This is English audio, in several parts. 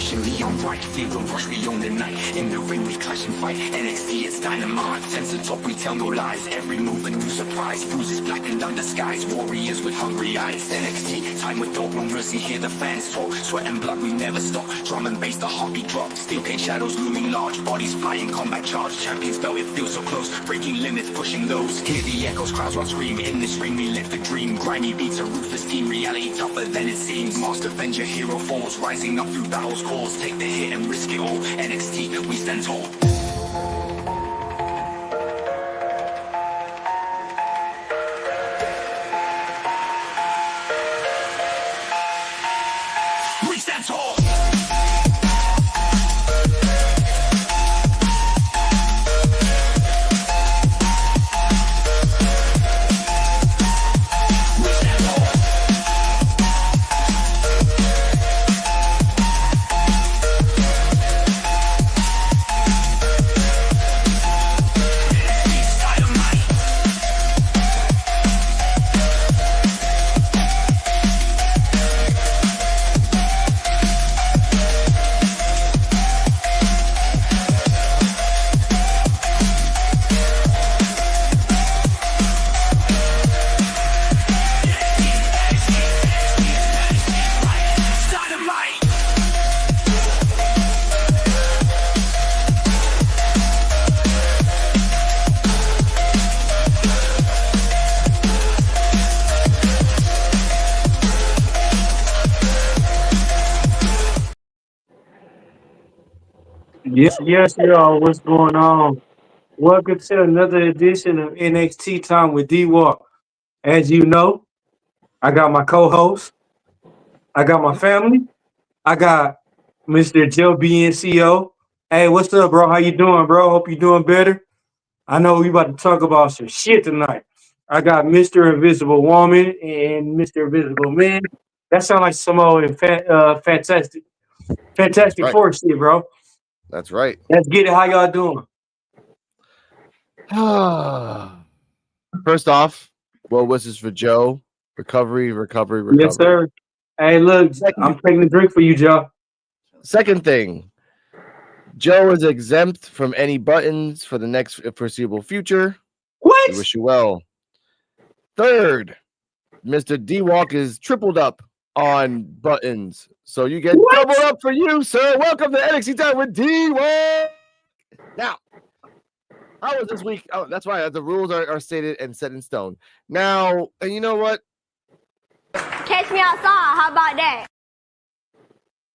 passion, Leon right. Feel the rush, we own the night. In the ring, we clash and fight. NXT, it's dynamite. Sense the top, we tell no lies. Every move a new surprise. Bruises blackened under skies. Warriors with hungry eyes. NXT, time with dog, no mercy. Hear the fans talk. Sweat and blood, we never stop. Drum and bass, the heartbeat drop. Steel cage shadows looming large. Bodies flying, combat charge. Champions belt, it feels so close. Breaking limits, pushing those. Hear the echoes, crowds run scream. In this ring, we live the dream. Grimy beats, a ruthless team. Reality tougher than it seems. Master Avenger, hero falls. Rising up through battle's calls. Take the hit and risk it all. NXT, we stand tall. We stand tall. Yes, y'all. What's going on? Welcome to another edition of NXT Time with D-Walk. As you know, I got my co-host, I got my family, I got Mr. Joe BNCO. Hey, what's up, bro? How you doing, bro? Hope you doing better. I know we about to talk about some shit tonight. I got Mr. Invisible Woman and Mr. Invisible Man. That sounds like some old fantastic Right. Four shit, bro. That's right. Let's get it. How y'all doing? First off, well wishes for Joe. Recovery. Yes, sir. Hey, look, I'm taking a drink for you, Joe. Second thing, Joe is exempt from any buttons for the next foreseeable future. What? We wish you well. Third, Mr. D-Walk is tripled up on buttons. So you get double up for you, sir. Welcome to NXT Time with D-Walk. Now, how was this week? Oh, that's right. The rules are stated and set in stone. Now, and you know what? Catch me outside. How about that?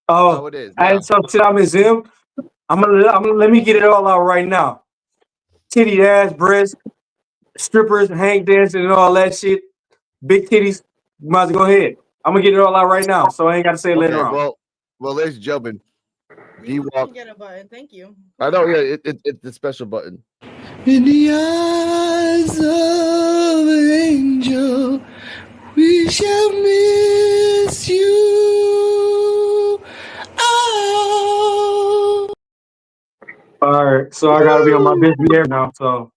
Oh, it is. and so since I'm exempt, I'm gonna let me get it all out right now. Titty, ass, breasts, strippers, hang dancing, and all that shit. Big titties. You might as well go ahead. I'm gonna get it all out right now, so I ain't gotta say it later on. Well, ladies and gentlemen, D-Walk. Get a button. Thank you. I know, yeah, it's the special button. In the eyes of an angel, we shall miss you. Oh. All right, so I gotta be on my best behavior now. So,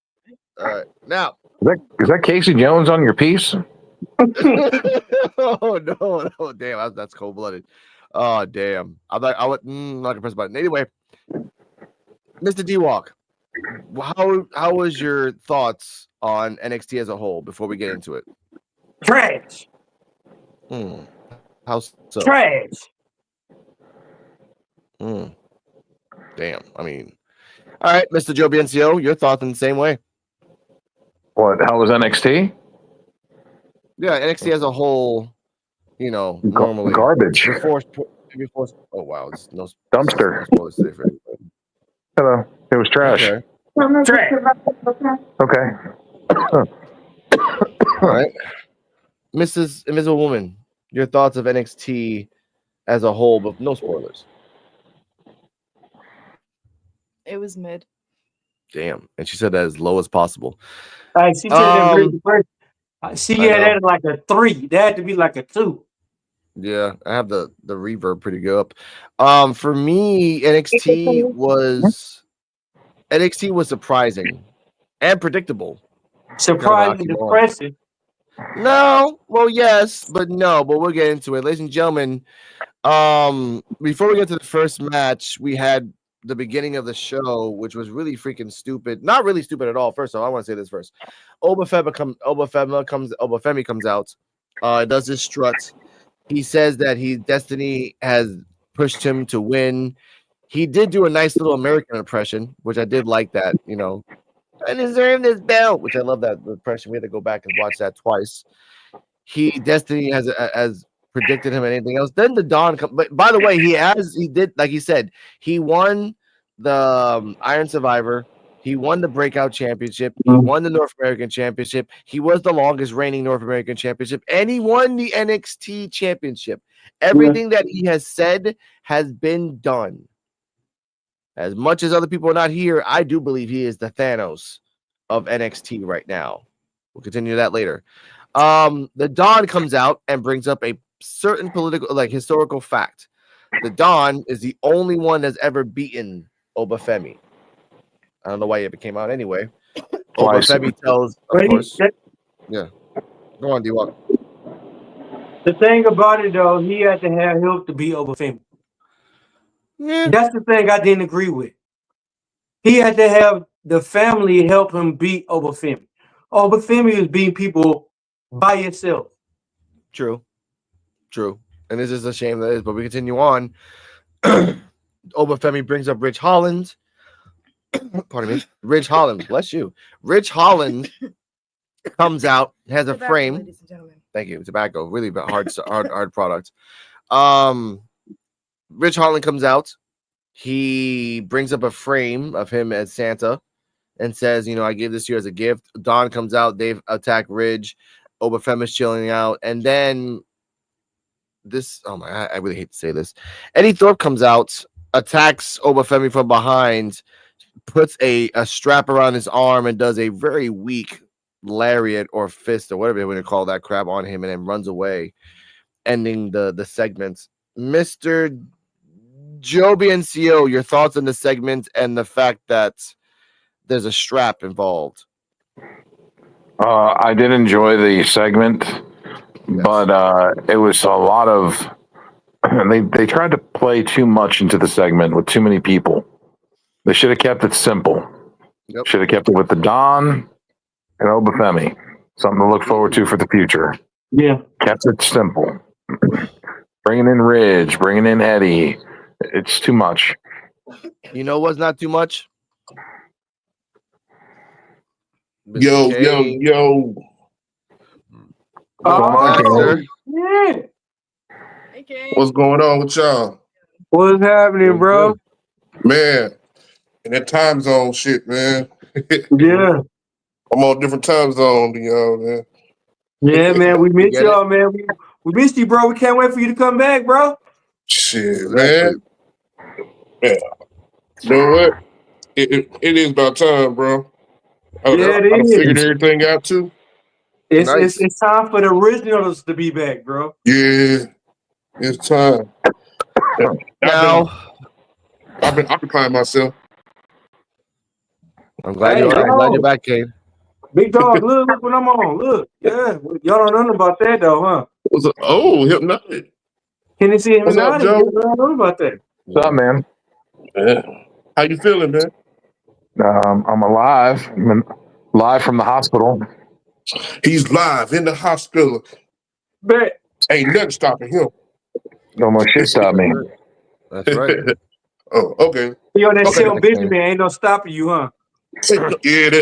all right, now is that Casey Jones on your piece? Oh no, damn, that's cold blooded. Oh damn, I'm not gonna press the button anyway. Mr. D-Walk, how was your thoughts on NXT as a whole before we get into it? Trash. How so? Trash. Damn. I mean, all right, Mr. Joe BNCO, your thoughts in the same way. What? How was NXT? Yeah, NXT as a whole, normally garbage. Oh wow, it's no dumpster. No spoilers for Hello, it was trash. Okay. Okay. All right, Mrs. Invisible Woman, your thoughts of NXT as a whole, but no spoilers. It was mid. Damn, and she said that as low as possible. She said that she had that like a 3. That had to be like a 2. Yeah, I have the reverb pretty good up. For me, NXT was surprising and predictable. Surprising, depressing. No, well, yes, but no, but we'll get into it, ladies and gentlemen. Before we get to the first match, we had the beginning of the show, which was really freaking stupid. Not really stupid at all. First of all, I want to say this first. Obafemi comes out. Does his strut. He says that Destiny has pushed him to win. He did do a nice little American impression, which I did like that, I deserve this belt, which I love that impression. We had to go back and watch that twice. Destiny has predicted him anything else. Then the Dawn but by the way, he did, like he said, he won the Iron Survivor. He won the Breakout Championship. He won the North American Championship. He was the longest reigning North American Championship, and he won the NXT Championship. Everything that he has said has been done. As much as other people are not here, I do believe he is the Thanos of NXT right now. We'll continue that later. The Dawn comes out and brings up a certain historical fact. The Dawn is the only one that's ever beaten Obafemi. I don't know why it ever came out anyway. Obafemi tells, of course. Yeah. Go on, D-Walk. The thing about it, though, he had to have help to beat Obafemi. Yeah. That's the thing I didn't agree with. He had to have the family help him beat Obafemi. Obafemi is beating people by itself. True. And this is a shame that is, but we continue on. Obafemi brings up Rich Holland. Pardon me. Rich Holland, bless you. Rich Holland comes out, has a frame. Ladies and gentlemen. Thank you. Tobacco, really hard product. Rich Holland comes out. He brings up a frame of him as Santa and says, I gave this to you as a gift. Dawn comes out. They've attacked Ridge. Obafemi's chilling out. And then I really hate to say this. Eddie Thorpe comes out, attacks Obafemi from behind, puts a strap around his arm and does a very weak lariat or fist or whatever they want to call that crap on him, and then runs away, ending the segment. Mr. Joby NCO, your thoughts on the segment and the fact that there's a strap involved? I did enjoy the segment, but it was a lot of they tried to play too much into the segment with too many people. They should have kept it simple. Yep. Should have kept it with the Don and Obafemi. Something to look forward to for the future. Yeah. Kept it simple. Bringing in Ridge, bringing in Eddie. It's too much. You know what's not too much? Yo. Yeah. What's going on with y'all? What's happening, bro? Man, in that time zone shit, man. Yeah. I'm on a different time zone than y'all, man. Yeah, man. We miss y'all, man. We missed you, bro. We can't wait for you to come back, bro. Shit, man. Yeah. You know what? It is about time, bro. I figured everything out too. It's time for the originals to be back, bro. Yeah, it's time. Now, I've been occupying myself. I'm glad you're back, Kane. Big dog, look what I'm on. Look, yeah, y'all don't know about that though, huh? Hypnotic. Can you see him? What's up, Joe? I don't know about that. What's up, man? Yeah. How you feeling, man? I'm alive. I'm live from the hospital. He's live in the hospital. Bet. Ain't nothing stopping him. No more shit stop me. That's right. Oh, okay. You on that Shell Benjamin ain't no stopping you, huh? Yeah,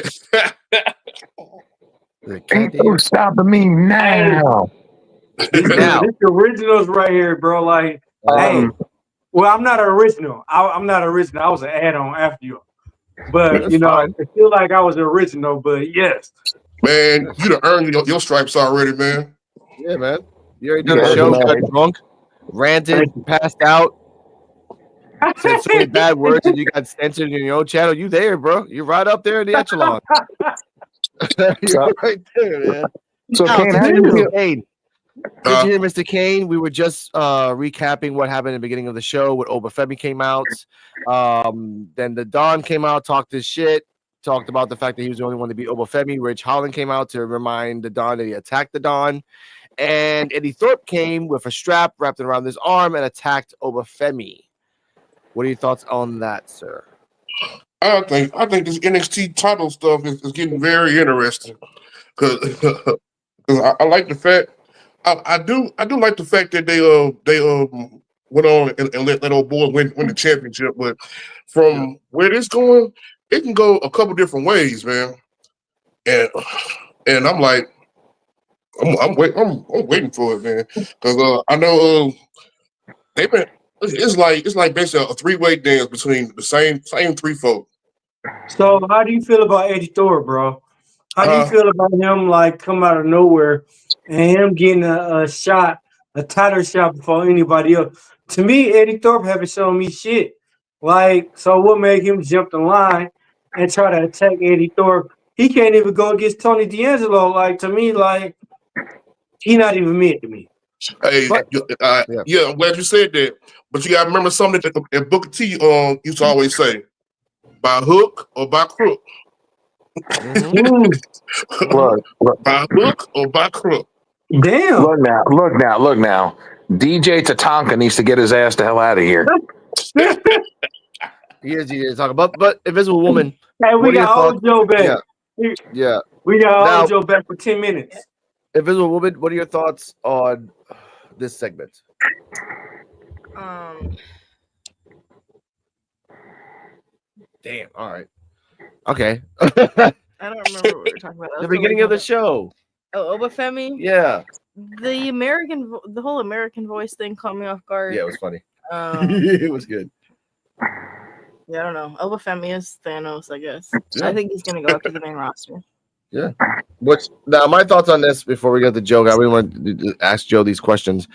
Ain't no stopping me now. This the originals right here, bro. Like, hey, well, I'm not an original. I'm not original. I was an add-on after you. But, I feel like I was the original, but yes. Man, you done earned your stripes already, man. Yeah, man. You already done the show, got drunk, ranted, passed out, said so many bad words, and you got censored in your own channel. You there, bro. You're right up there in the echelon. You're right there, man. So, Kane, how do you feel? Kane. Did you hear Mr. Kane? We were just recapping what happened in the beginning of the show when Obafemi came out. Then the Don came out, talked his shit, talked about the fact that he was the only one to beat Obafemi. Rich Holland came out to remind the Don that he attacked the Don. And Eddie Thorpe came with a strap wrapped around his arm and attacked Obafemi. What are your thoughts on that, sir? I think this NXT title stuff is getting very interesting because I like the fact I do like the fact that they went on and let that old boy win the championship, but from where this going, it can go a couple different ways, man. And I'm like, I'm waiting for it, man, because I know they've been. It's like basically a three-way dance between the same three folk. So how do you feel about Eddie Thorpe, bro? How do you feel about him like come out of nowhere and him getting a shot, a title shot before anybody else? To me, Eddie Thorpe haven't shown me shit. Like, so what made him jump the line and try to attack Eddie Thorpe? He can't even go against Tony D'Angelo. Like to me, like he not even meant to me. Hey, yeah, I'm glad you said that. But you gotta remember something that Booker T used to always say: by hook or by crook. Look, by hook or by crook. Damn. Look now. DJ Tatanka needs to get his ass the hell out of here. He is talking about, but Invisible Woman. Hey, we got old Joe back. Yeah. We got old Joe back for 10 minutes. Invisible Woman, what are your thoughts on this segment? Damn. All right. Okay. I don't remember what we were talking about. The beginning of the show. Oh, Obafemi? Yeah. The whole American voice thing caught me off guard. Yeah, it was funny. It was good. Yeah, I don't know. Obafemi is Thanos, I guess. Yeah. I think he's gonna go up to the main roster. Yeah. Now my thoughts on this before we get to Joe. I really want to ask Joe these questions.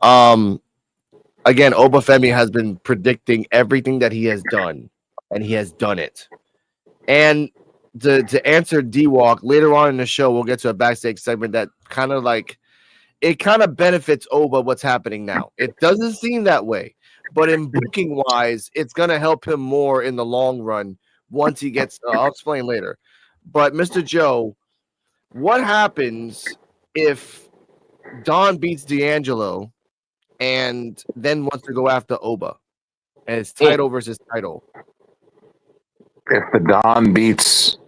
Again, Obafemi has been predicting everything that he has done, and he has done it. And to answer D-Walk later on in the show, we'll get to a backstage segment that kind of benefits Oba what's happening now. It doesn't seem that way, but in booking wise, it's gonna help him more in the long run once he gets. I'll explain later. But Mr. Joe, what happens if Don beats D'Angelo and then wants to go after Oba and it's title versus title? If the Don beats,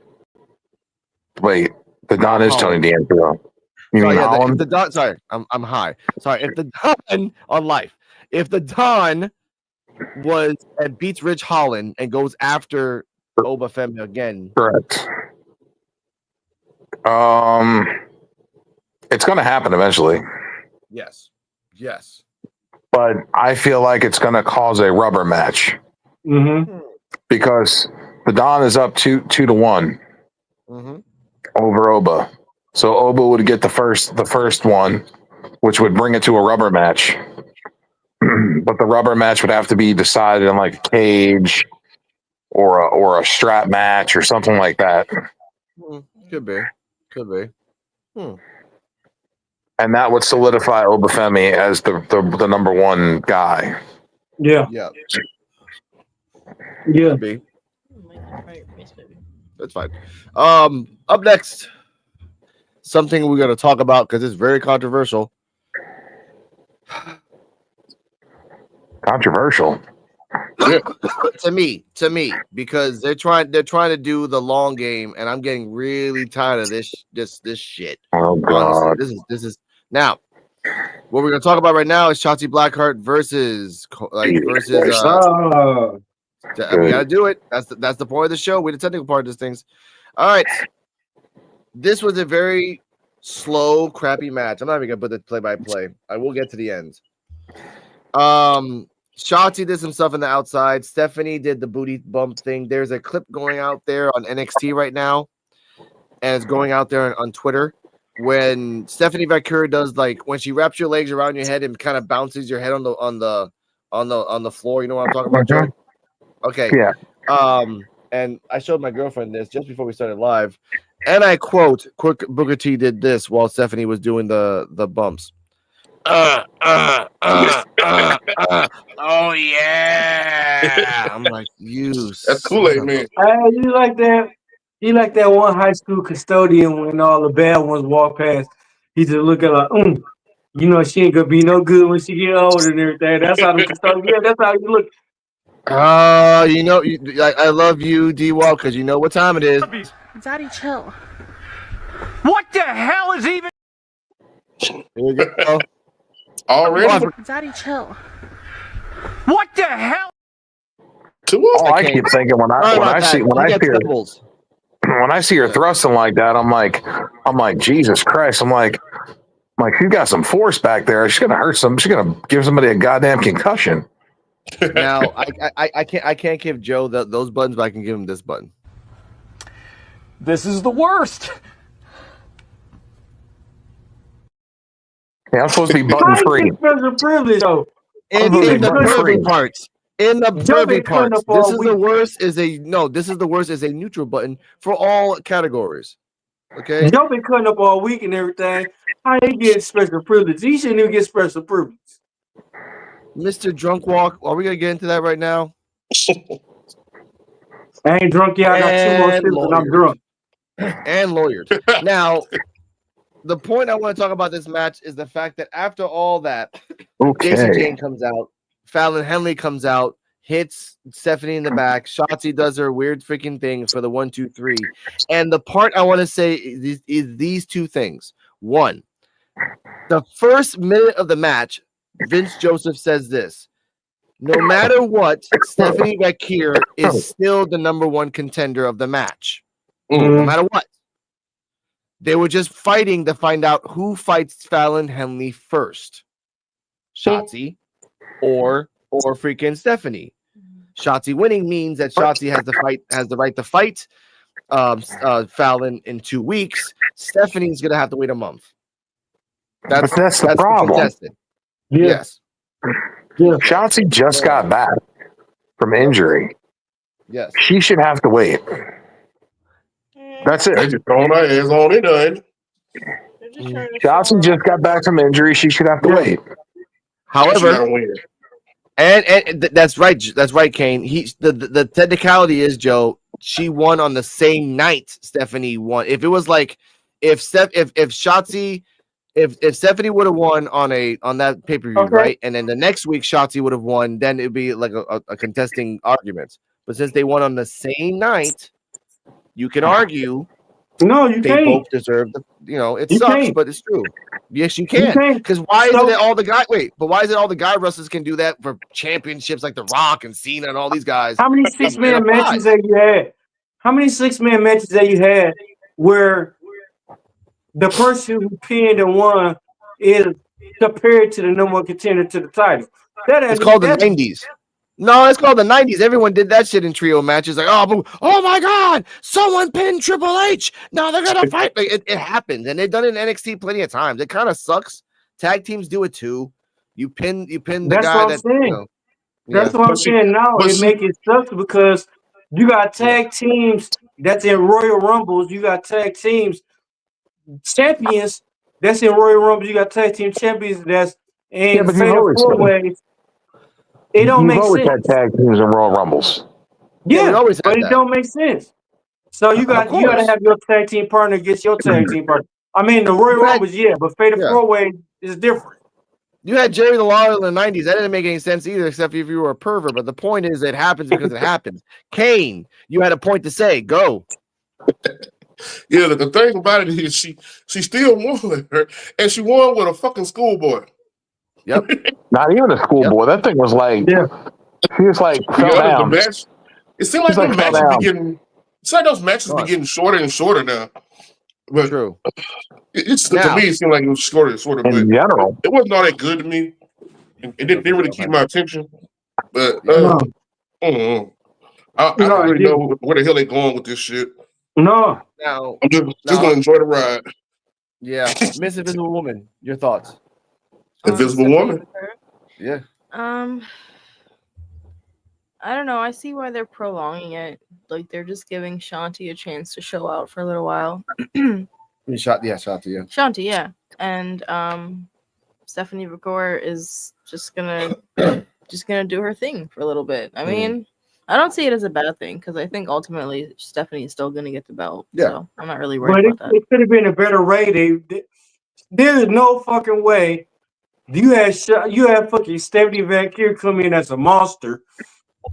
the Don is Tony D'Angelo. If the Don, sorry, I'm high. Sorry, if the Don on life, if the Don was and beats Rich Holland and goes after Obafemi again, correct. It's going to happen eventually. Yes. But I feel like it's going to cause a rubber match because the Don is up 2-1 over Oba. So Oba would get the first one, which would bring it to a rubber match. But the rubber match would have to be decided in like a cage or a strap match or something like that. Could be. And that would solidify Obafemi as the number one guy. Yeah. Could be. That's fine. Up next, something we're going to talk about because it's very controversial. Controversial. to me, because they're trying to do the long game, and I'm getting really tired of this shit. Oh God, honestly, this is now. What we're gonna talk about right now is Shotzi Blackheart versus. We gotta do it. That's the point of the show. We're the technical part of these things. All right. This was a very slow, crappy match. I'm not even gonna put the play-by-play. I will get to the end. Shotzi did some stuff on the outside. Stephanie did the booty bump thing. There's a clip going out there on NXT right now, and it's going out there on Twitter when Stephanie Vaquer does like when she wraps your legs around your head and kind of bounces your head on the floor. You know what I'm talking about, Joe? Okay. Yeah. And I showed my girlfriend this just before we started live, and I quote: "Quick Booker T did this while Stephanie was doing the bumps." Oh yeah! I'm like, that's Kool-Aid man. You like that? He like that one high school custodian when all the bad ones walk past. He just look at like, You know she ain't gonna be no good when she get older and everything. That's how the that's how you look. You know, I love you, D-Walk, because you know what time it is. Daddy, chill. What the hell is even? Here we go. Already? Daddy, chill. What the hell? Oh, I keep thinking when I see her thrusting like that, I'm like Jesus Christ. I'm like she's got some force back there. She's gonna hurt some. She's gonna give somebody a goddamn concussion. Now I can't give Joe those buttons, but I can give him this button. This is the worst. Yeah, I'm supposed to be button free. Special privilege though. In the pervy parts. In the pervy parts. This is the worst this is the worst is a neutral button for all categories. Okay. Y'all been cutting up all week and everything. How they get special privilege? He shouldn't even get special privilege. Mr. Drunk Walk, are we gonna get into that right now? I ain't drunk yet. I got 2 more sips and I'm drunk. And lawyered. Now, the point I want to talk about this match is the fact that after all that, Jason Jane comes out, Fallon Henley comes out, hits Stephanie in the back. Shotzi does her weird freaking things for the 1, 2, 3. And the part I want to say is these two things. One, the first minute of the match, Vince Joseph says this: no matter what, Stephanie Vakir is still the #1 contender of the match. No matter what. They were just fighting to find out who fights Fallon Henley first. Shotzi or freaking Stephanie. Shotzi winning means that Shotzi has the right to fight Fallon in 2 weeks. Stephanie's gonna have to wait a month. That's the problem. Yes. Shotzi just got back from injury. Yes. She should have to wait. That's it. They just throwing her ass on it, done. Shotzi just got back from injury. She should have to wait. However, and that's right. That's right, Kane. The technicality is, Joe, she won on the same night Stephanie won. If it was like if Shotzi if Stephanie would have won on that pay-per-view, right, and then the next week Shotzi would have won, then it'd be like a contesting argument. But since they won on the same night, you can argue. No, you they can't. both deserve the. It You sucks, can't. but it's true. Yes, you can. Because why is it all the guy? Wait, but why is it all the guy wrestlers can do that for championships like The Rock and Cena and all these guys? How many 6-man matches have you had? How many 6-man matches have you had where the person who pinned and won is compared to the #1 contender to the title? It's called the 90s. No, it's called the 90s. Everyone did that shit in trio matches. Like, oh my God, someone pinned Triple H. Now they're gonna fight. Like, it happens, and they've done it in NXT plenty of times. It kind of sucks. Tag teams do it too. You pin the That's guy what I'm saying. That's what I'm saying. Now it make it sucks because you got tag teams that's in Royal Rumbles. You got tag teams champions that's in Royal Rumbles. You got tag team champions that's in Fatal 4-Ways. It don't make sense. Had tag teams in Royal Rumbles. Yeah, but it don't make sense. So you got to have your tag team partner against your tag team partner. I mean, the Royal Rumbles, but Fatal 4-Way is different. You had Jerry the Lawler in the 90s. That didn't make any sense either, except if you were a pervert. But the point is, it happens because it happens. Kane, you had a point to say. Go. Yeah, the thing about it is she still won her, and she won with a fucking schoolboy. Yep. Not even a schoolboy. That thing was like, she was like, fell down. It seems like those matches be getting. It's like those matches be getting shorter and shorter now. But true. It's to me, it seemed like it was shorter and shorter. In general, it wasn't all that good to me. It didn't really keep my attention. But I don't really know where the hell they're going with this shit. No. Now I'm just gonna enjoy the ride. Yeah, Miss Invisible Woman, your thoughts? Invisible Woman. Yeah. I don't know. I see why they're prolonging it. Like they're just giving Shanti a chance to show out for a little while. Shanti, yeah. And Stephanie Vakor is just gonna do her thing for a little bit. I mean, I don't see it as a bad thing because I think ultimately Stephanie is still gonna get the belt. Yeah. So I'm not really worried about that. It could have been a better way. There is no fucking way You had fucking Stephanie Van Kier come in as a monster,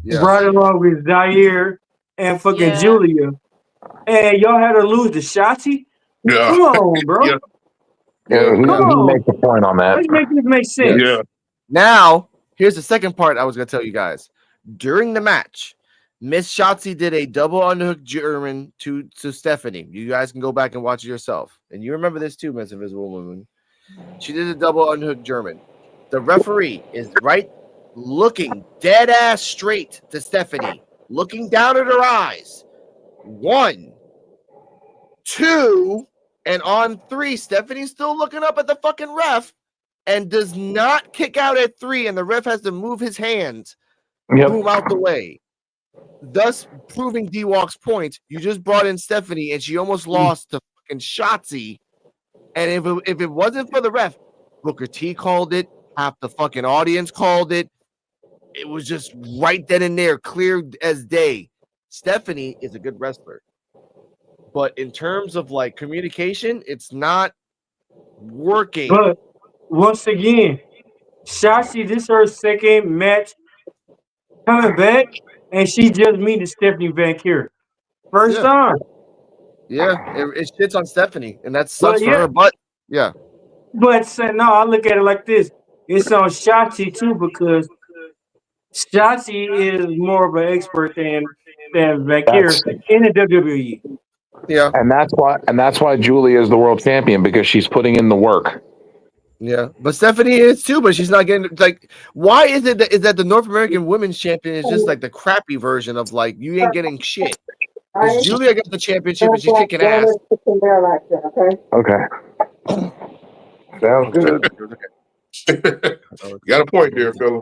Yeah. right along with Zaire and fucking Yeah. Julia, and y'all had her lose to Shotzi. Yeah. Come on, bro. Yeah. Yeah, he, Come he on. makes a point on that. Let's make this make sense. Yeah. Now, here's the second part I was going to tell you guys. During the match, Miss Shotzi did a double underhook German to Stephanie. You guys can go back and watch it yourself. And you remember this too, Miss Invisible Woman. She did a double underhook German. The referee is right looking dead ass straight to Stephanie, looking down at her eyes. 1, 2, and on 3, Stephanie's still looking up at the fucking ref and does not kick out at 3, and the ref has to move his hands, boom, out the way. Thus proving D-Walk's point. You just brought in Stephanie, and she almost lost to fucking Shotzi. And if it wasn't for the ref, Booker T called it, half the fucking audience called it. It was just right then and there, clear as day. Stephanie is a good wrestler. But in terms of like communication, it's not working. But once again, Shotzi, this is her second match coming back, and she just meeting Stephanie Van Kier. First time. Yeah, it shits on Stephanie, and that sucks But for yeah. her. But yeah, But no, I look at it like this. It's on Shotzi too, because Shotzi is more of an expert than Van Kier in the WWE. yeah, And that's why Julia is the world champion, because she's putting in the work. yeah. But Stephanie is too, but she's not getting like. Why is it that the North American Women's Champion is just like the crappy version of like you ain't getting shit? Because Julia gets the championship and she's kicking ass. Okay. Sounds good. Got a point there, fella.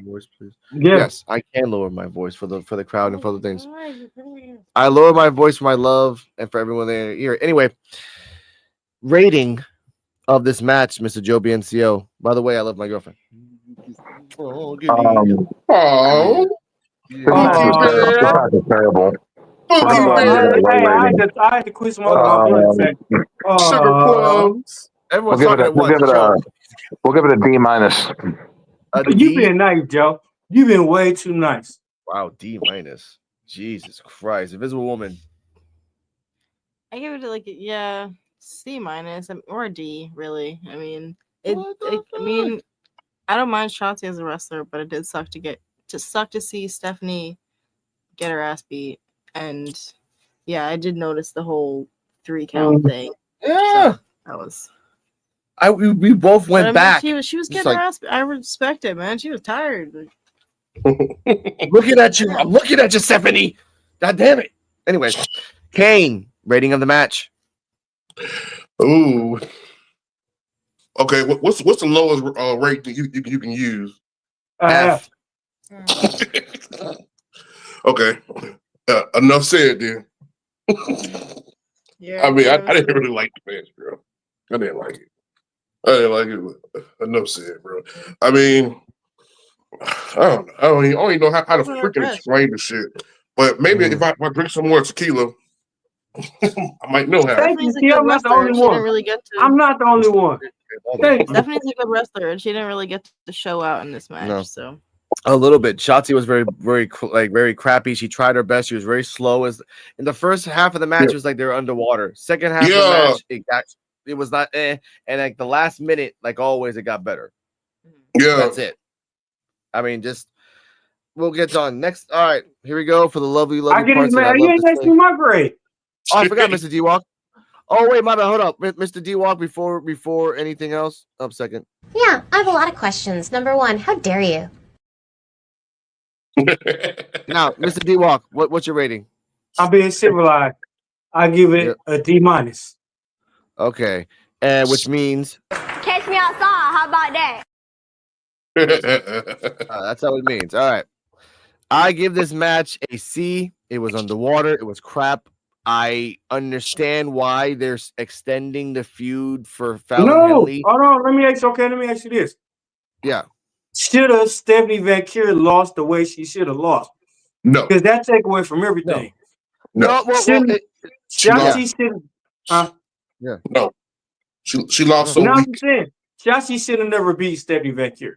Voice, please. Yeah. Yes, I can lower my voice for the crowd and for other things. I lower my voice for my love and for everyone there here. Anyway, rating of this match, Mr. Joe BNCO. By the way, I love my girlfriend. Oh, give me. Oh. This match is terrible. I had to quit smoking my blunt. Sugar plums. Everyone's talking at once. We'll give it a D minus. You've been nice, Joe. You've been way too nice. Wow, D minus. Jesus Christ. Invisible Woman. I give it like C minus or a D, really. I mean, I don't mind Shotzi as a wrestler, but it did suck to see Stephanie get her ass beat. And yeah, I did notice the whole 3 count thing. Yeah, so that was. We both went back. She was getting her ass. I respect it, man. She was tired. Looking at you. I'm looking at you, Stephanie. God damn it. Anyway, Kane, rating of the match. Ooh. Okay, what's the lowest rate that you can use? F. Okay. Enough said then. Yeah. I mean, I didn't really like the match, bro. I didn't like it. Enough said, bro. I mean, I don't even know how to freaking explain this shit. But maybe if I drink some more tequila, I might know how. Stephanie's I'm not the only one. I'm not the only one. Stephanie's a good wrestler, and she didn't really get to show out in this match. No. So a little bit. Shotzi was very crappy. She tried her best. She was very slow. As in the first half of the match, it was like they were underwater. Second half of the match, it was not. And like the last minute, like always, it got better. Yeah, that's it. I mean, just we'll get on next. All right, here we go for the lovely parts. You ain't next to my grade. Oh, I forgot, Mr. D-Walk. Oh wait, my bad. Hold up, Mr. D-Walk. Before anything else, second. Yeah, I have a lot of questions. Number 1, how dare you? Now, Mr. D-Walk, what's your rating? I'm being civilized. I give it a D minus. Okay, and which means Catch me outside. How about that? that's how it means. All right, I give this match a C. It was underwater. It was crap. I understand why they're extending the feud for Fallon Henley. Hold on. Let me ask you this. Yeah. Should have Stephanie Van Kier lost the way she should have lost? No. Because that take away from everything. No. Shotzi should. Yeah. No. She lost so No, weak. I'm saying Shotzi should have never beat Stephanie Vaquer.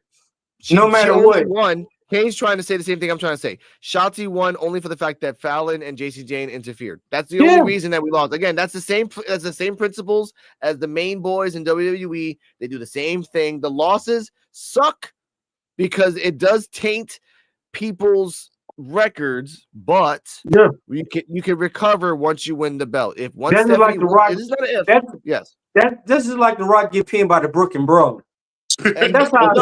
She matter only what. won. Kane's trying to say the same thing I'm trying to say. Shotzi won only for the fact that Fallon and JC Jane interfered. That's the only reason that we lost. Again, that's the same principles as the main boys in WWE. They do the same thing. The losses suck because it does taint people's records, but you can recover once you win the belt. If once That's like the Rock. this is not an if. Yes. This is like the Rock get pinned by the Brooklyn Brawler. And that's how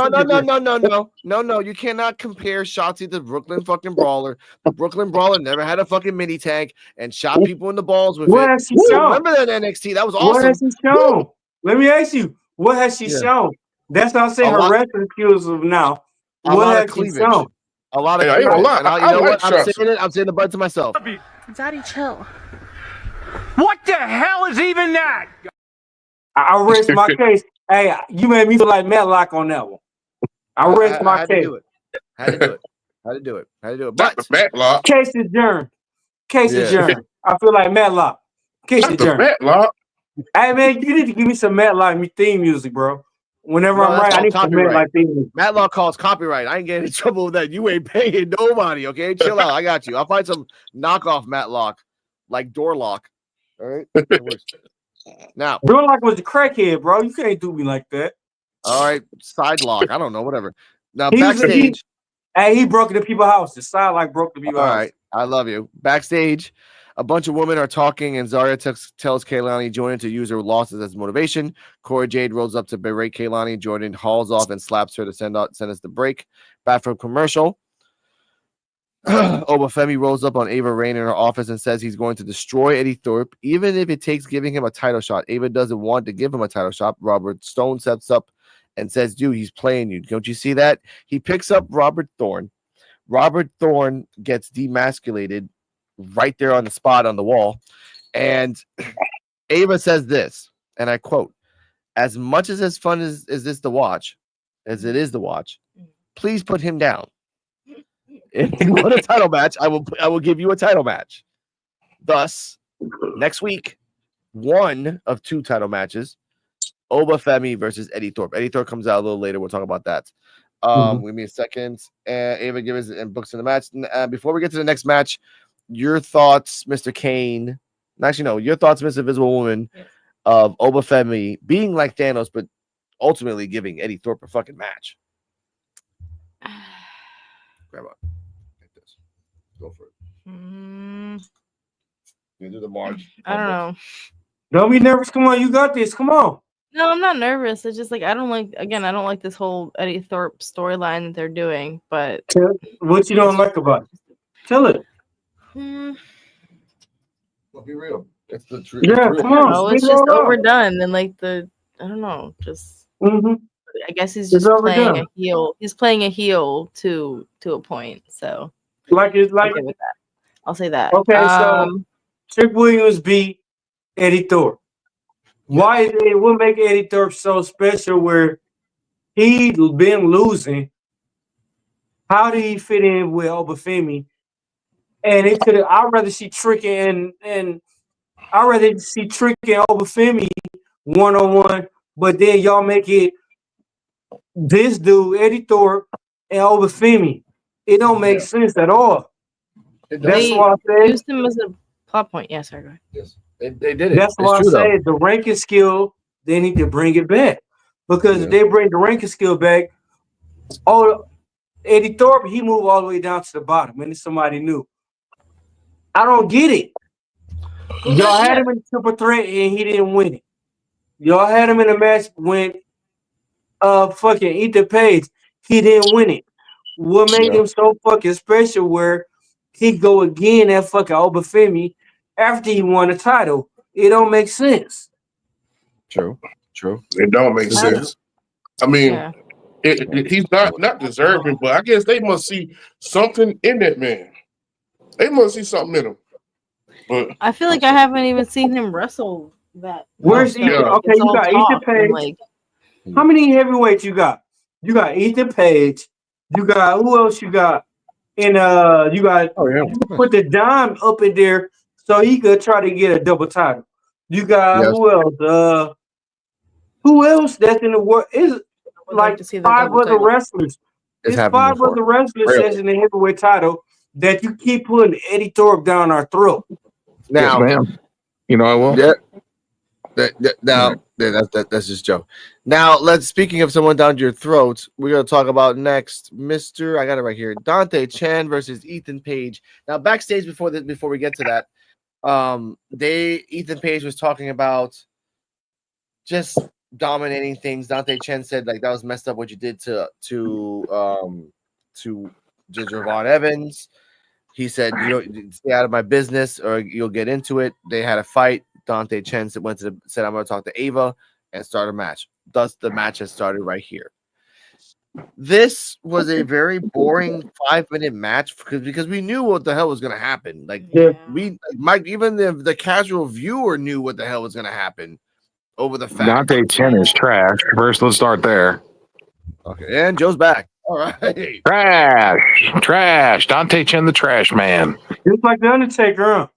no. You cannot compare Shotzi to the Brooklyn fucking Brawler. The Brooklyn Brawler never had a fucking mini tank and shot people in the balls with what it. Has she shown? Remember that NXT? That was awesome. What has she shown? Let me ask you. What has she shown? That's not saying her wrestling skills of now. What has she shown? A lot of cleavage. You know what? I'm saying the bud to myself. Daddy, chill. What the hell is even that? I rest my case. Hey, you made me feel like Matlock on that one. I rest my case. Had to do it. But Matlock. Case adjourned. Case adjourned. I feel like Matlock. Case adjourned. Matlock. Hey man, you need to give me some Matlock theme music, bro. Whenever I'm right, I need some Matlock theme music. Matlock calls copyright. I ain't getting in trouble with that. You ain't paying nobody, okay? Chill out. I got you. I'll find some knockoff Matlock, like Door Lock. All right. Now, Door was the crackhead, bro. You can't do me like that. All right, side lock. I don't know, whatever. Now, backstage. He broke into people's houses. Side lock broke into people's houses. All right, I love you. Backstage, a bunch of women are talking, and Zarya tells Kaylani Jordan to use her losses as motivation. Cora Jade rolls up to berate Kaylani. Jordan hauls off and slaps her to send us the break. Back from commercial. Obafemi rolls up on Ava Rain in her office and says he's going to destroy Eddie Thorpe, even if it takes giving him a title shot. Ava doesn't want to give him a title shot. Robert Stone steps up and says, dude, he's playing you. Don't you see that? He picks up Robert Thorne. Robert Thorne gets demasculated right there on the spot on the wall. And Ava says this, and I quote, as much as fun as this to watch, as it is to watch, please put him down. If you want a title match, I will give you a title match. Thus, next week, one of two title matches, Obafemi versus Eddie Thorpe. Eddie Thorpe comes out a little later. We'll talk about that. Give me a second. Ava gives us and books in the match. Before we get to the next match, your thoughts, Mr. Kane. Actually, no, your thoughts, Mr. Invisible Woman, of Obafemi being like Thanos, but ultimately giving Eddie Thorpe a fucking match. Grab on. Like this. Go for it. You do the march. I don't know. Don't be nervous. Come on, you got this. Come on. No, I'm not nervous. It's just like I don't like this whole Eddie Thorpe storyline that they're doing. But what you don't like about it? Tell it. Well, be real. It's the truth. Yeah, come on. No, it's just overdone. And like I don't know, just I guess he's just playing a heel. He's playing a heel to a point. So it's like with that. I'll say that. Okay, so Trick Williams beat Eddie Thorpe. Why what make Eddie Thorpe so special where he's been losing? How did he fit in with Obafemi? And it could I'd rather see Trick and I'd rather see Trick and Obafemi one-on-one, but then y'all make it this dude, Eddie Thorpe, and Obafemi. It don't make sense at all. That's why I said used him as a plot point. Yeah, sorry, go ahead. Yes. They did it. That's why I said the ranking skill, they need to bring it back. Because if they bring the ranking skill back, Eddie Thorpe, he moved all the way down to the bottom, and it's somebody new. I don't get it. Y'all had him in the triple threat and he didn't win it. Y'all had him in a match when fucking Ethan Page, he didn't win it. What made him so fucking special where he go again at fucking Obafemi after he won the title? It don't make sense. True. It don't make sense. I mean, he's not deserving, but I guess they must see something in that man. They must see something in him. But I feel like I haven't even seen him wrestle that. Where's Ethan? Okay, you got Ethan Page. How many heavyweights you got? You got Ethan Page. You got who else you got? And you got put the dime up in there so he could try to get a double title. You got who else? Who else that's in the world? Is would like like to see the 5 double other title. wrestlers. It's It's happened 5 before. other wrestlers Really? that's in the heavyweight title that you keep putting Eddie Thorpe down our throat. Yes, Now, ma'am. You know I will. yeah, that's just Joe. Now, speaking of someone down your throat, we're gonna talk about next, Mister. I got it right here. Dante Chan versus Ethan Page. Now, backstage before we get to that, Ethan Page was talking about just dominating things. Dante Chen said like that was messed up what you did to Javon Evans. He said, "You don't stay out of my business, or you'll get into it." They had a fight. Dante Chen said, "I'm going to talk to Ava and start a match." Thus, the match has started right here. This was a very boring 5-minute match because we knew what the hell was going to happen. Like Mike, even the casual viewer knew what the hell was going to happen over the fact. Dante Chen is trash. First, let's start there. Okay, and Joe's back. All right. Trash. Dante Chen, the trash man. Just like the Undertaker, huh?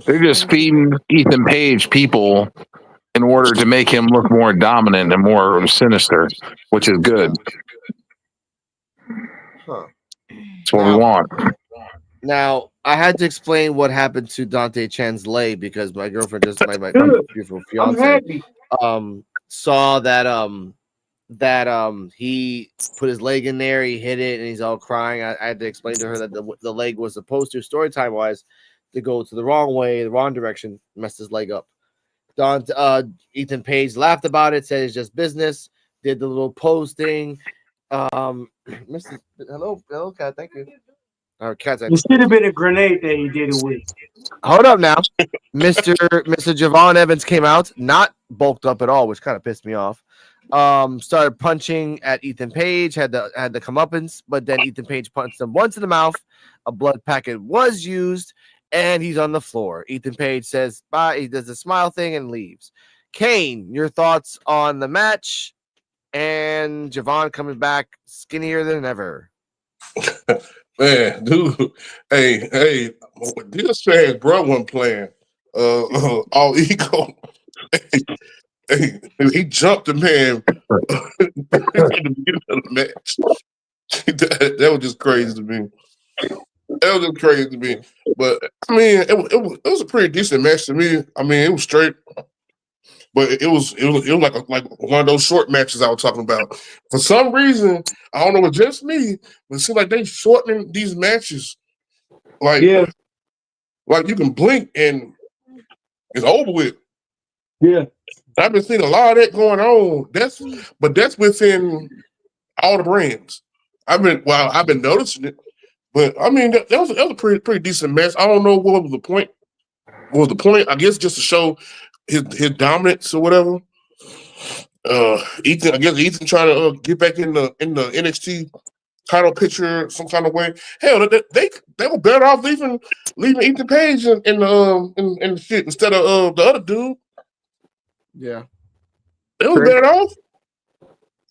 They're just feeding Ethan Page people in order to make him look more dominant and more sinister, which is good. Huh. That's what we want. Now, I had to explain what happened to Dante Chan's leg because my girlfriend my beautiful fiance saw that he put his leg in there, he hit it, and he's all crying. I had to explain to her that the leg was supposed to, story time wise, to go to the wrong way, the wrong direction, messed his leg up. Ethan Page laughed about it, said it's just business, did the little pose thing. Hello, Cat, thank you. Our Cat's It should have been a grenade that he did it with. Hold up now. Mr. Javon Evans came out, not bulked up at all, which kind of pissed me off. Started punching at Ethan Page, had the comeuppance, but then Ethan Page punched him once in the mouth. A blood packet was used, and he's on the floor. Ethan Page says bye. He does the smile thing and leaves. Kane, your thoughts on the match and Javon coming back skinnier than ever? Man, dude, hey, this man's bro wasn't playing. All ego. He jumped the man in the beginning of the match. that was just crazy to me. That was just crazy to me. But I mean, it was a pretty decent match to me. I mean, it was straight. But it was like one of those short matches I was talking about. For some reason, I don't know, it's just me, but it seems like they shortening these matches. Like you can blink and it's over with. Yeah. I've been seeing a lot of that going on. That's within all the brands. I've been noticing it, but I mean that was a pretty decent match. I don't know what was the point. What was the point? I guess just to show his dominance or whatever. Ethan trying to get back in the NXT title picture some kind of way. Hell, they were better off leaving Ethan Page in the shit instead of the other dude. Yeah, they was better off.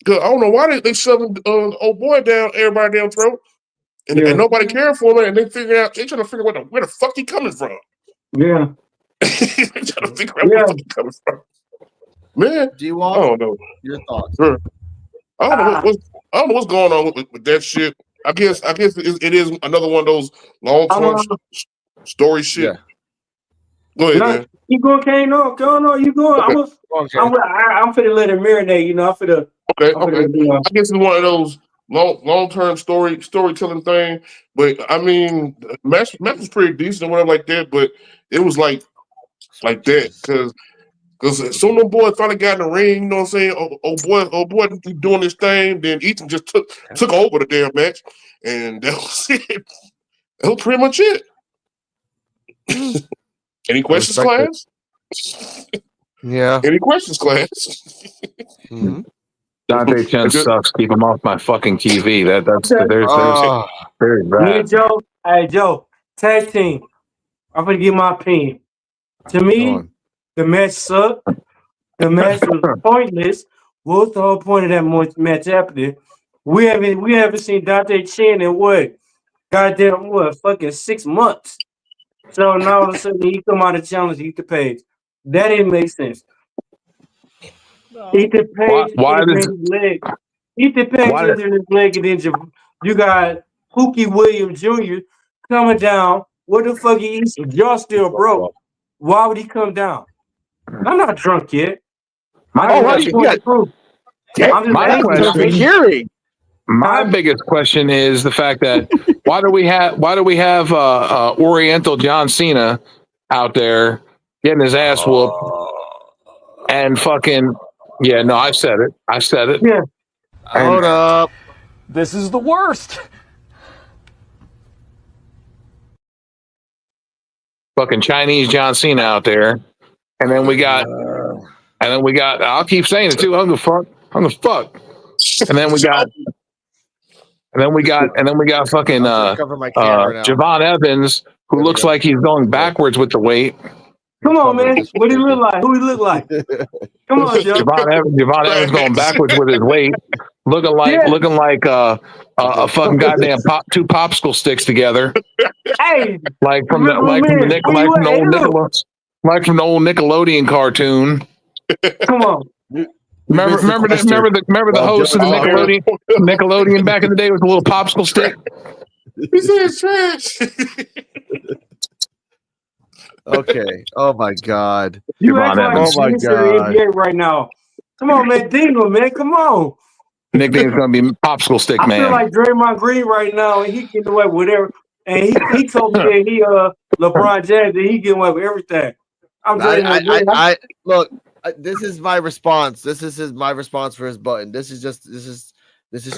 Cause I don't know why they shoving old boy down everybody down throat, and nobody cared for him, and they trying to figure out where the fuck he coming from. Yeah. They trying to figure out where the fuck he coming from. Man, D-Walk, I don't know. Your thoughts? I don't know what's going on with that shit. I guess it is another one of those long-term story shit. Yeah. Go ahead, man. You going, Kane? No, go on. You going? Okay. I'm finna let it marinate. You know, I'm finna. Okay. I guess it's one of those long-term storytelling thing. But I mean, match was pretty decent and whatever like that. But it was like that because soon the boy finally got in the ring. You know what I'm saying? Oh boy, doing this thing. Then Ethan just took over the damn match, and that was it. That was pretty much it. Any questions, class? Yeah. Any questions, class? Mm-hmm. Dante Chen sucks. Keep him off my fucking TV. There's Me and Joe. Hey, Joe. Tag team. I'm gonna give my opinion. To me, the match sucked. The match was pointless. What was the whole point of that match after? We haven't seen Dante Chen in fucking 6 months. So now all of a sudden he come out and challenge Ethan Page. That didn't make sense. Well, Ethan Page Why injured does his leg. Ethan Page why injured his leg, and then you got Pookie Williams Jr. coming down. What the fuck he eats? Y'all still broke. Why would he come down? I'm not drunk yet. I my Oh, ain't wow, got you point got to prove. I'm just my thank you for asking. question hearing. my Huh? biggest question is the fact that why do we have Oriental John Cena out there getting his ass whooped and fucking I said it Yeah. and Hold up. This is the worst. fucking Chinese John Cena out there, and then we got I'll keep saying it too. I'm the fuck. And then we got fucking I'll cover my camera now. Javon Evans, who There we looks go. like he's going backwards with the weight. Come on, Cover it man. just What he for look like? Who he look like? Come on, Joe. Javon Evans going backwards with his weight, looking like Yeah. a fucking goddamn two popsicle sticks together, Hey, like from the man, where you at? Hey, look. Like from the old Nickelodeon cartoon. Come on. Remember the host of the Nickelodeon back in the day with the little popsicle stick. He said it's trash. Okay. Oh my God. You Javon act like Evans. Oh my this in the God. NBA right now. Come on, man. Dingo, man. Come on. Nickname's gonna be Popsicle Stick I feel Man. like Draymond Green right now, and he getting away with whatever. And he told me that he LeBron James that he getting away with everything. I'm Draymond Green. I look. This is my response. This is my response for his button. This is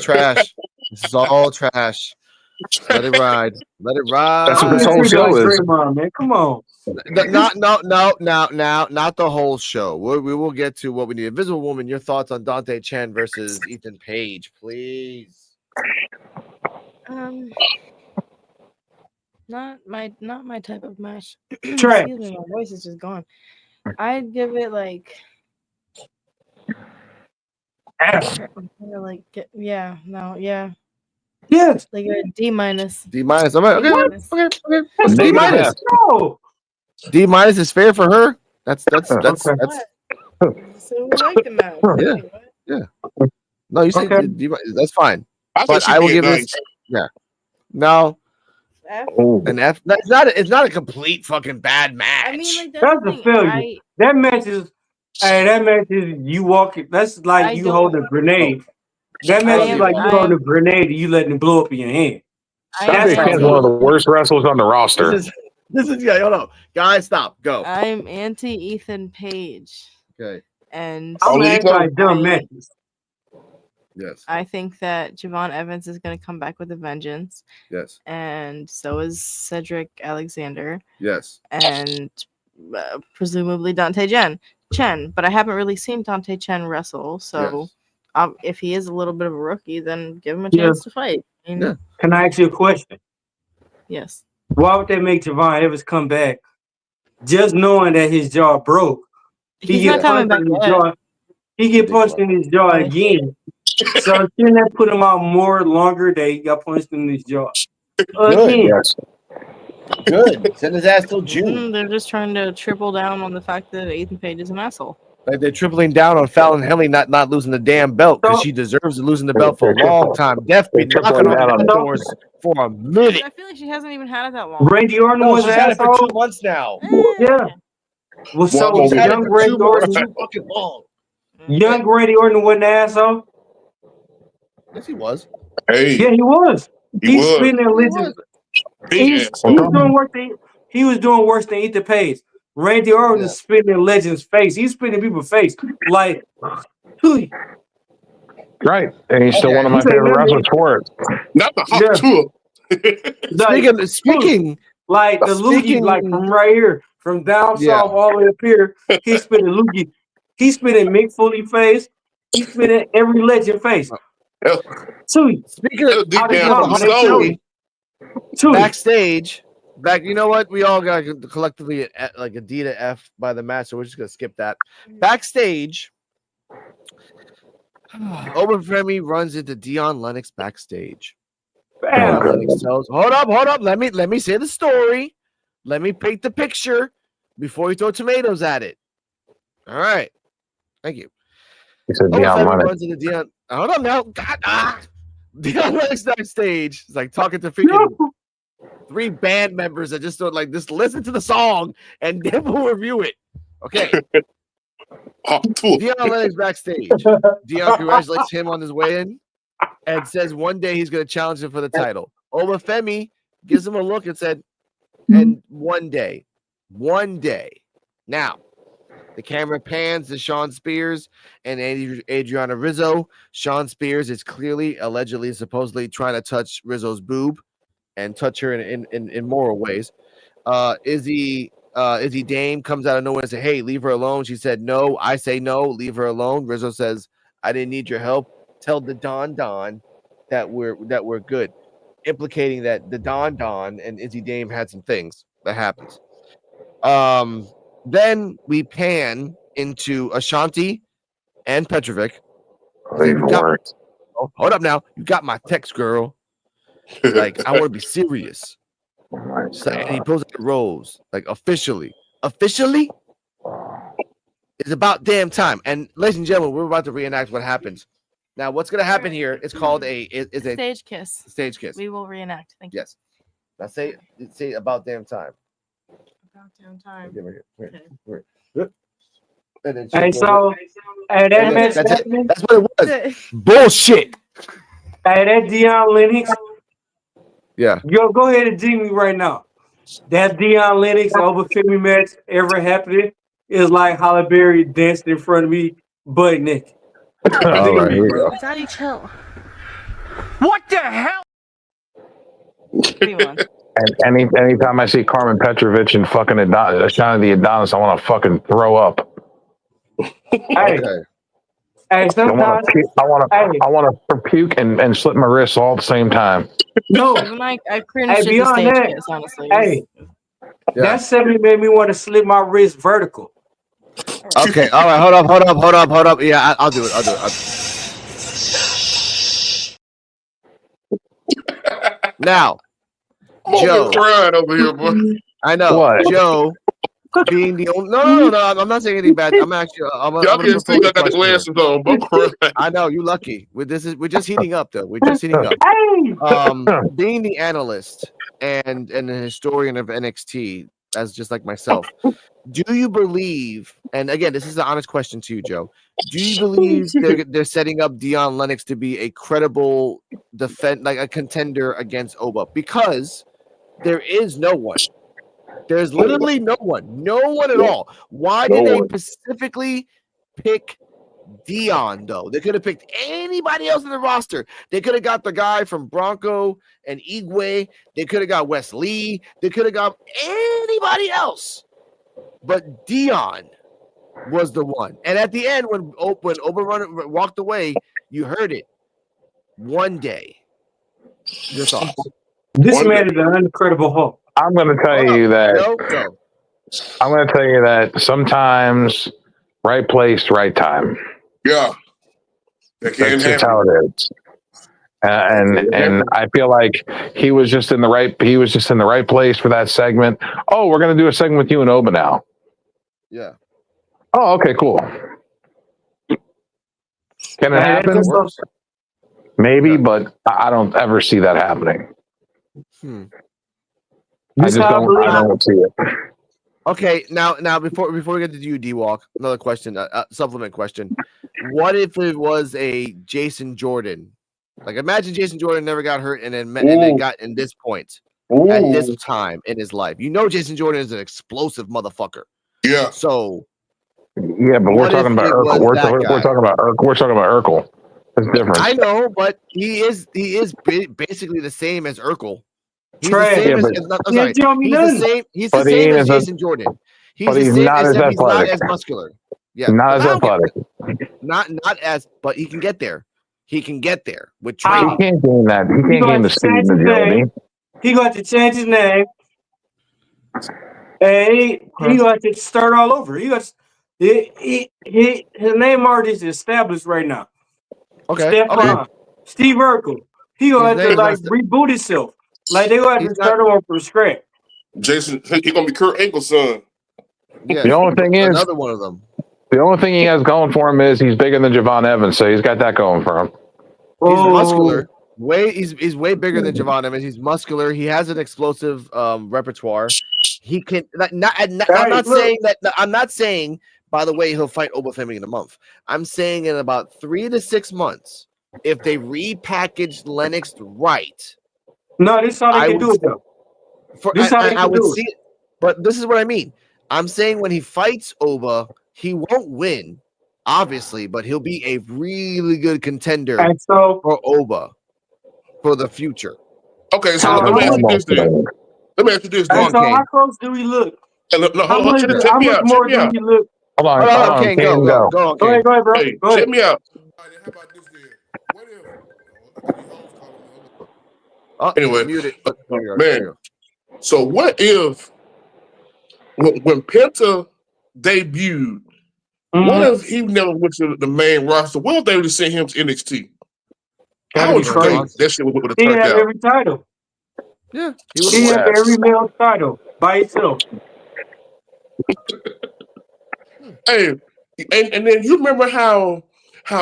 trash. This is all trash. Let it ride. Let it ride. That's what this I whole treat it like show is. Draymond, man. Come on. Not the whole show. We will get to what we need. Invisible Woman, your thoughts on Dante Chen versus Ethan Page, please. Not my type of match. Trash. Excuse me, my voice is just gone. I'd give it like F. yeah, Yes. like a D minus. D minus. Okay. That's D minus. No. D minus is fair for her. That's Okay. So we like the match. Yeah. Wait, what? Yeah. No, you said Okay. D minus. That's fine. I But I will give this. Yeah. No. F? An F. It's not a complete fucking bad match. I mean, like That's the a thing. failure. That match is. Hey, that match is you walking. That's like I you don't- hold a grenade. That match is like you hold a grenade and you letting it blow up in your hand. Dante Chen's one of the worst wrestlers on the roster. This is yeah. Hold on, guys. Stop. Go. I'm anti Ethan Page, Okay. and I'm Only acting like dumb I- matches. Yes. I think that Javon Evans is going to come back with a vengeance, Yes. and so is Cedric Alexander, Yes. and presumably Dante Chen. But I haven't really seen Dante Chen wrestle, so if he is a little bit of a rookie, then give him a chance to fight. I mean, Can I ask you a question? Yes. Why would they make Javon Evans come back just knowing that his jaw broke? He's not coming back yet. He get punched in his jaw again. So shouldn't that put him out more longer that he got punched in his jaw? Again. Yes. Good. Send his ass till June. They're just trying to triple down on the fact that Ethan Page is an asshole. Like they're tripling down on Fallon Henley not losing the damn belt because she deserves to losing the belt for a long time. Death been knocking on the doors for a minute. I feel like she hasn't even had it that long. Randy Orton No, was she's an had it for asshole. 2 months now. Yeah. Well, so She's had young Randy Orton, Too fucking long. young Randy Orton wasn't an asshole. Yes, he was. Hey, Yeah, he was. he He's was. spinning legends. He's doing worse than he was doing worse than Ethan Page. Randy Orton is spinning legends' face. He's spinning people's face like, Right. And he's still one of my favorite wrestlers for it. Not the hot tour. Speaking like the loogie, like from right here, from down south all the way up here, he's spinning loogie. He's spinning Mick Foley face. He's spinning every legend face. Speaking of backstage, you know what? We all got collectively like a D to F by the match, so we're just gonna skip that. Backstage, Owen Femi runs into Dion Lennox backstage. Dion Lennox tells, hold up. Let me say the story. Let me paint the picture before you throw tomatoes at it. All right. Thank you. He said Obafemi Deion Lennox. runs into Deion. Hold on now. God, Deion Lennox backstage. He's like talking to freaking 3 band members that just don't like this. Listen to the song and then we'll review it. Okay. Deion Lennox backstage. Deion congratulates him on his way in and says one day he's going to challenge him for the title. Obafemi gives him a look and said, and one day. Now, the camera pans to Sean Spears and Adriana Rizzo. Sean Spears is clearly, allegedly, supposedly trying to touch Rizzo's boob and touch her in moral ways. Izzy Dame comes out of nowhere and says, "Hey, leave her alone." She said, "No." I say, "No, leave her alone." Rizzo says, "I didn't need your help. Tell the Don that we're good," implicating that the Don and Izzy Dame had some things that happens. Then we pan into Ashanti and Petrovic. Hold up now. You got my text, girl. Like, I want to be serious. And he pulls out the rose. Like, officially. It's about damn time. And ladies and gentlemen, we're about to reenact what happens. Now, what's gonna happen here is called a Stage kiss. Stage kiss. We will reenact. Thank you. Yes. Now say about damn time. About damn time. And then Hey, so, hey, that's what it was. Bullshit. Hey, that Deion Lennox. Yeah. Yo, go ahead and dig me right now. That Deion Lennox Obafemi match ever happening is like Halle Berry dancing in front of me, butt naked. All right, here we go. Daddy, chill. What the hell? And anytime I see Carmen Petrovic and fucking Ashanti the Adonis, I want to fucking throw up. Hey, hey, sometimes I want to puke and slip my wrists all at the same time. no. Even I cringed Hey, at the beyond stage that, kiss, honestly. hey, that segment made me want to slip my wrist vertical. Okay, all right, hold up. Yeah, I'll do it. Now, Joe, crying over here, boy. I know. What? Joe being the only no, I'm not saying anything bad. I'm actually Y'all can see I got the glasses on. I'm crying. I know you're lucky. We're just heating up though. We're just heating up. Being the analyst and the historian of NXT, as just like myself, do you believe? And again, this is an honest question to you, Joe. Do you believe they're setting up Deion Lennox to be a credible like a contender against Oba? Because there is no one. There's literally no one at all. Why did they specifically pick Deion, though? They could have picked anybody else in the roster. They could have got the guy from Bronco and Igwe. They could have got Wes Lee. They could have got anybody else. But Deion was the one. And at the end, when Oberrun walked away, you heard it. One day. Your thoughts? This man is an incredible Hulk. I'm going to tell you that. I'm going to tell you that sometimes right place, right time. Yeah, That's just how it is. And I feel like he was just in the right place for that segment. Oh, we're going to do a segment with you and Oba now. Yeah. Oh, okay, cool. Can it happen? Maybe, but I don't ever see that happening. I don't see it. Okay, now before we get to you, D-Walk, another question, supplement question. What if it was a Jason Jordan? Like, imagine Jason Jordan never got hurt and then got in this point at this time in his life. You know, Jason Jordan is an explosive motherfucker. Yeah. So. Yeah, but we're talking about Urkel. We're talking about Urkel. That's different. I know, but he is basically the same as Urkel. He's the same as Jason Jordan. He's not as athletic. He's not as muscular. Yeah, not as athletic. Not as, but he can get there. He can get there with training. He can't gain that. He can't gain the speed and agility. He got to change his name. And he got to start all over. His name already is established right now. Okay. Steve Urkel. He gonna have to reboot himself. Like they gonna have to start over from scratch. Jason, he gonna be Kurt Angle's son. Yeah. The only thing is another one of them. The only thing he has going for him is he's bigger than Javon Evans, so he's got that going for him. He's Oh, muscular. He's way bigger than Javon Evans. He's muscular. He has an explosive repertoire. He can I'm not saying that. I'm not saying. By the way, he'll fight Obafemi in a month. I'm saying in about 3 to 6 months, if they repackage Lennox right, no, this is how they I can would do it though. For, This is how they I can would do see it, but this is what I mean. I'm saying when he fights Oba, he won't win, obviously, but he'll be a really good contender it. And so, for Oba for the future. Okay, so how, let how me ask you much? this then. Let me ask you this Come And on, then. so, how Kane. close do we look? Hey, look, no, How hold on, much? check How me much out. Check more me do out. we look? Hold Hold on, Kane, Kane, go go. on, Go Kane. ahead, bro. Hey, Go check ahead. me out. All right, how about this then? What if? I think these hoes calling me. Hold on. Oh, Anyway, he's muted. There you go. man. There you So what if when Penta debuted? What Mhm. if he never went to the main roster? What if they would have sent him to NXT? How That'd be would you think crazy. that shit would have He turned have out? every title. go. Yeah, he would He have have won. every Yes. male title by itself. Hey, and then you remember how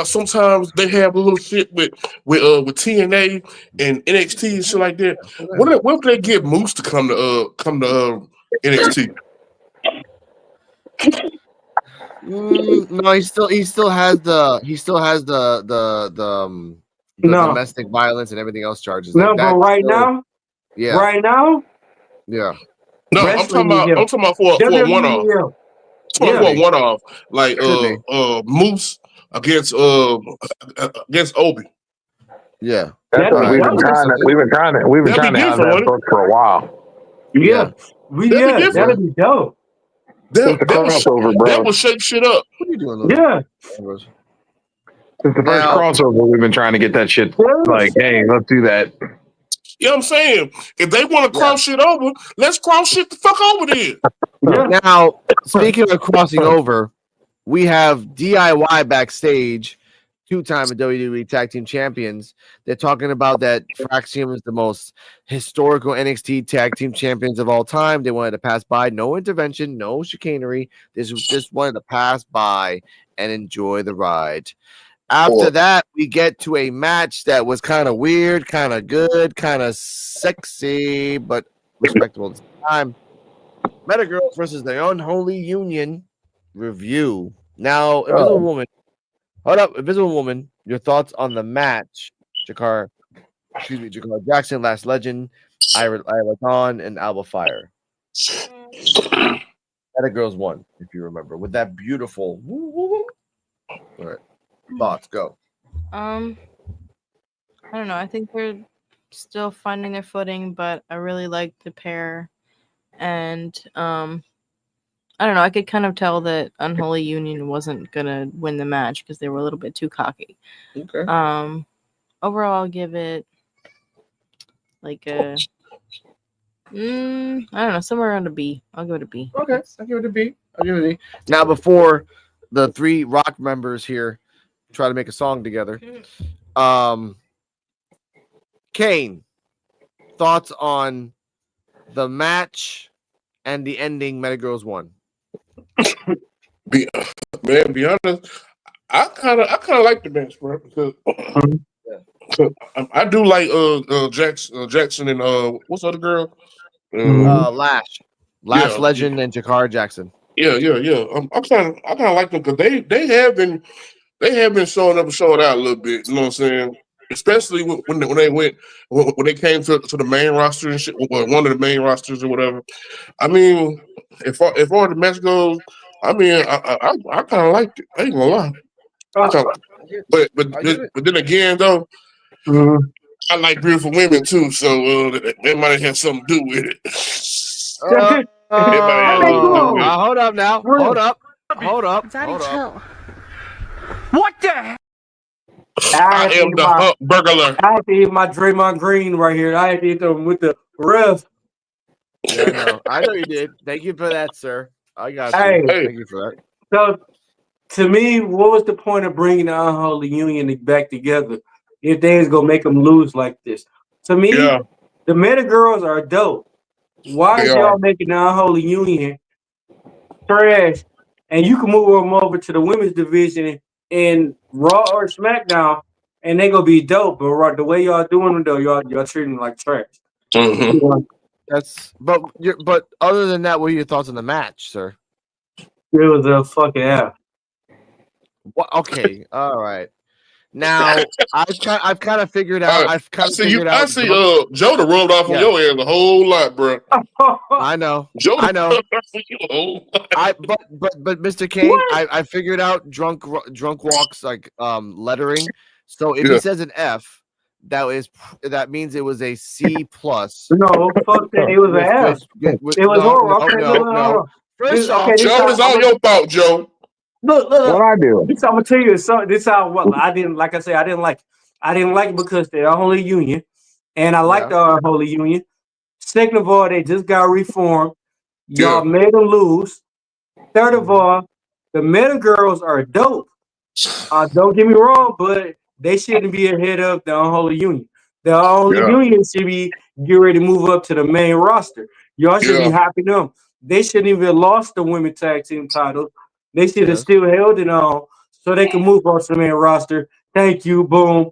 sometimes they have a little shit with TNA and NXT and shit like that. What if they get Moose to come to NXT? No, he still has the No, domestic violence and everything else charges like no, but that. right Still, now, yeah, right now, yeah. No, wrestling is I'm him. talking about for a one WWE off. is him. Could Yeah, For a be, one off, like could be. Moose against Obi. Yeah. That's that'd what be All right. we've been dope. trying to That'd be have different, that wouldn't it? book for a while. Yeah, Yeah. That'd be that'd different. be dope. It's the crossover, That bro. would shake shit up. What are you doing, Louis? Yeah, It's the first Now, crossover we've been trying to get that shit. Like, yes. hey, let's do that. You know what I'm saying? If they want to yeah. cross shit over, let's cross shit the fuck over there. Yeah. Now, speaking of crossing over, we have DIY backstage, 2-time WWE Tag Team Champions. They're talking about that Fraxium is the most historical NXT Tag Team Champions of all time. They wanted to pass by, no intervention, no chicanery. They just wanted to pass by and enjoy the ride. After that, we get to a match that was kind of weird, kind of good, kind of sexy, but respectable at the same time. Metagirls versus the Unholy Union review. Now, Invisible Woman. Hold up, Invisible Woman. Your thoughts on the match? Jakar Jackson, Last Legend, Ira Dawn, and Alba Fire. Metagirls won, if you remember, with that beautiful. All right. Thoughts, go. I don't know. I think they're still finding their footing, but I really like the pair. And I don't know. I could kind of tell that Unholy Union wasn't gonna win the match because they were a little bit too cocky. Okay. Overall, I'll give it like a I don't know, somewhere around a B. I'll give it a B. Okay, I'll give it a B. Now, before the 3 Rock members here try to make a song together, Kane, thoughts on the match and the ending? Metagirls won. Be honest, I kind of like the match, bro, because I do like Jackson and what's the other girl? Lash Yeah, Legend, and Jakar Jackson. yeah. I kind of like them because they have been showing up and showing out a little bit. You know what I'm saying? Especially when they came to the main roster and shit, well, one of the main rosters or whatever. I mean, if far the match goes, I mean, I kind of liked it. I ain't gonna lie. But then again, though, I like beautiful women too, so that might have something to do with it. It might have something to do with it. Hold up now. Hold up. Daddy, chill. What the hell? I am the hump burglar. I have to hit my Draymond Green right here. I have to hit them with the ref. Yeah, I know you did. Thank you for that, sir. I got Hey. you. Thank you for that. So, to me, what was the point of bringing the Unholy Union back together if they was gonna make them lose like this? To me, Yeah, the Meta Girls are dope. Why they is are. y'all making the Unholy Union trash and you can move them over to the women's division in Raw or SmackDown, and they gonna be dope. But the way y'all doing them though, y'all treating them like trash. Mhm. But other than that, what are your thoughts on the match, sir? It was a fucking F. What? Okay, all right. Now I've kind of figured out. I've kind of figured out. I see. Joe to rubbed off on Yeah. your ass a whole lot, bro. I know. Joe, I know. a whole lot. But Mr. Kane, I figured out drunk walks like lettering. So if Yeah. he says an F, that means it was a C plus. No, fuck that. It was an F. It was horrible. Okay, no. First off, Joe, it's all your fault, Joe. Look. What I do? This I'm gonna tell you. This how I didn't like. I said I didn't like it. I didn't like it because they're a holy union, and I like the holy union. Second of all, they just got reformed. Y'all made them lose. Third of all, the meta girls are dope. Don't get me wrong, but they shouldn't be ahead of the unholy union. The unholy union should be get ready to move up to the main roster. Y'all should be hyping them. They shouldn't even have lost the women tag team title. They should have still held it on so they can move on to the main roster. Thank you. Boom.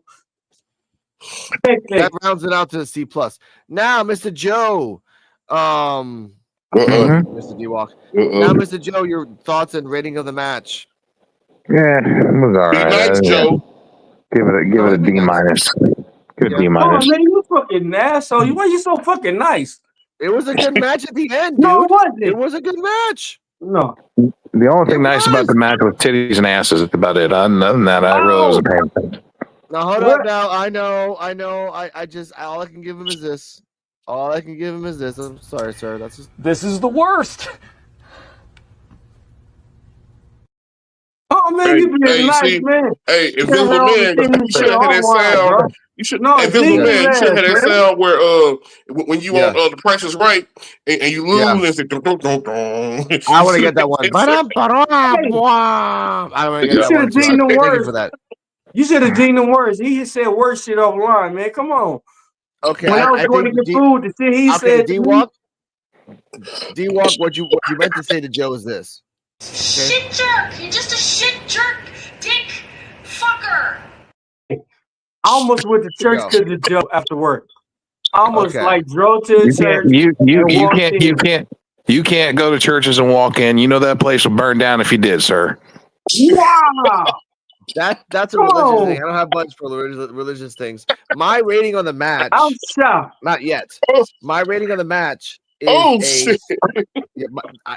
That rounds it out to a C plus. Now, Mr. Joe, Mr. D-Walk. Now, Mr. Joe, your thoughts and rating of the match. Yeah, it was all right. Nice, Joe. Give it a D minus. Give it a D minus. Oh man, you fucking asshole! Why you so fucking nice? It was a good match at the end, dude. No, it wasn't. It was a good match. No. The only thing nice about the match was titties and asses. That's about it. Other than that, I really wasn't paying attention. Now hold up. Now I know. I just all I can give him is this. All I can give him is this. I'm sorry, sir. That's just. This is the worst. Oh man, you being nice, man. Hey, if there's a man, you should have had that sound. You should. If there's a man, you should have had that sound where when you on The Price is Right and you lose, and it's like, I want to get that one. I want to get that one. Thank you for that. You should have deemed them worse. He just said worse shit offline, man. Come on. Okay. When I was going to get food, the shit he said. D-Walk, what you meant to say to Joe is this. Okay. Shit jerk! You're just a shit jerk, dick fucker. I almost went to church because of Joe after work. I almost drove to the church. You can't go to churches and walk in. You know that place will burn down if you did, sir. Wow. That's a religious thing. I don't have much for religious things. My rating on the match. I'm shocked. Not yet. My rating on the match is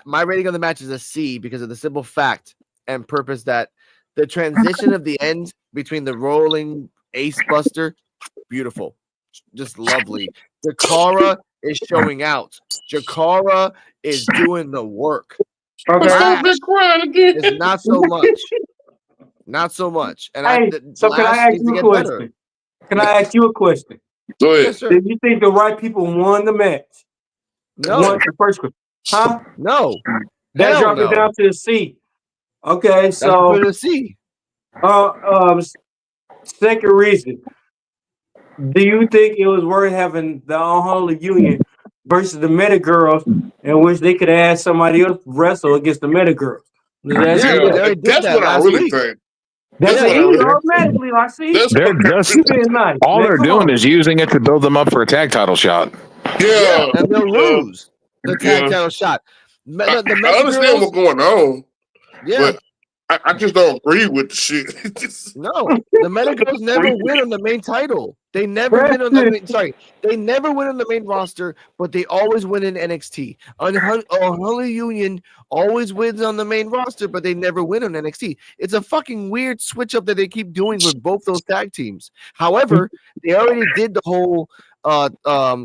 my rating on the match is a C because of the simple fact and purpose that the transition of the end between the rolling ace buster, beautiful, just lovely. Jakara is showing out. Jakara is doing the work. It's not so much. Not so much. And can I ask you a question? Can I ask you a question? Go ahead. Did you think the right people won the match? No. Won the first question. Huh? No. That dropped it down to a C. Okay, so put it a C. Second reason. Do you think it was worth having the unholy union versus the meta girls in which they could add somebody else wrestle against the meta girls? That's what I really think. That's automatically. I see. They're just all they're doing is using it to build them up for a tag title shot. Yeah, and they'll lose the tag title shot. I understand what's going on. Yeah, but I just don't agree with the shit. No, the Meta Girls never win on the main title. They never win on the main. Sorry, they never win on the main roster, but they always win in NXT. Unholy Union always wins on the main roster, but they never win on NXT. It's a fucking weird switch up that they keep doing with both those tag teams. However, they already did the whole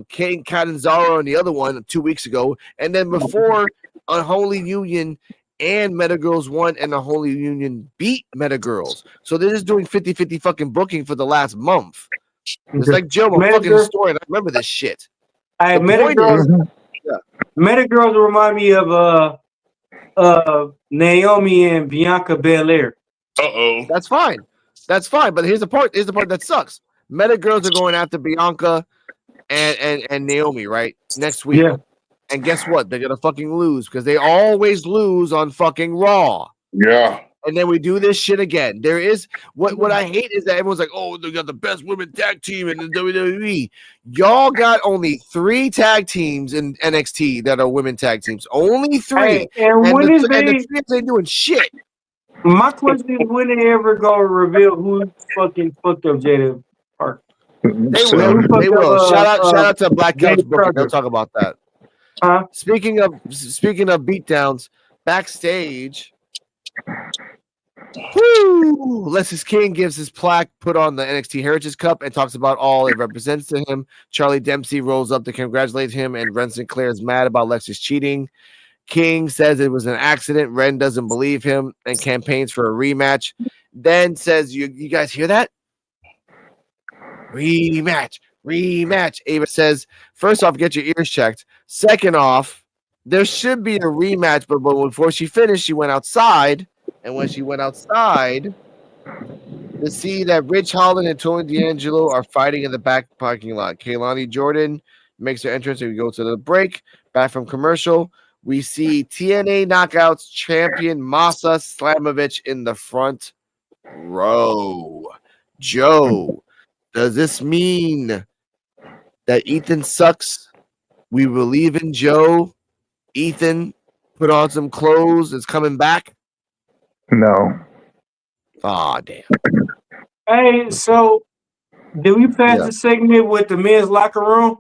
Kane Catanzaro and the other one 2 weeks ago, and then before Unholy Union and Meta Girls won and the Holy Union beat Meta Girls. So they're just doing 50-50 fucking booking for the last month. It's like Joe, a fucking historian. I remember this shit. Meta Girls remind me of Naomi and Bianca Belair. That's fine. That's fine. But here's the part that sucks. Meta Girls are going after Bianca and Naomi, right? Next week. Yeah. And guess what? They're gonna fucking lose because they always lose on fucking Raw. Yeah. And then we do this shit again. There is what I hate is that everyone's like, oh, they got the best women tag team in the WWE. Y'all got only 3 tag teams in NXT that are women tag teams. Only 3. Hey, and when is the 3 ain't doing shit. My question is, when they ever gonna reveal who fucking fucked up Jada Park? They will. They will. Shout out to Black Couch Booking. They'll talk about that. Speaking of beatdowns, backstage, Lexis King gives his plaque put on the NXT Heritage Cup and talks about all it represents to him. Charlie Dempsey rolls up to congratulate him, and Ren Sinclair is mad about Lexis cheating. King says it was an accident. Ren doesn't believe him and campaigns for a rematch. Then says, you guys hear that? Rematch. Ava says, first off, get your ears checked. Second off, there should be a rematch, but before she finished, she went outside. And when she went outside to see that Rich Holland and Tony D'Angelo are fighting in the back parking lot, Kaylani Jordan makes her entrance and we go to the break. Back from commercial, we see TNA Knockouts champion Masa Slamovich in the front row. Joe, does this mean that Ethan sucks? We believe in Joe. Ethan put on some clothes, is coming back. No. Aw, damn. Hey, so did we pass the segment with the men's locker room?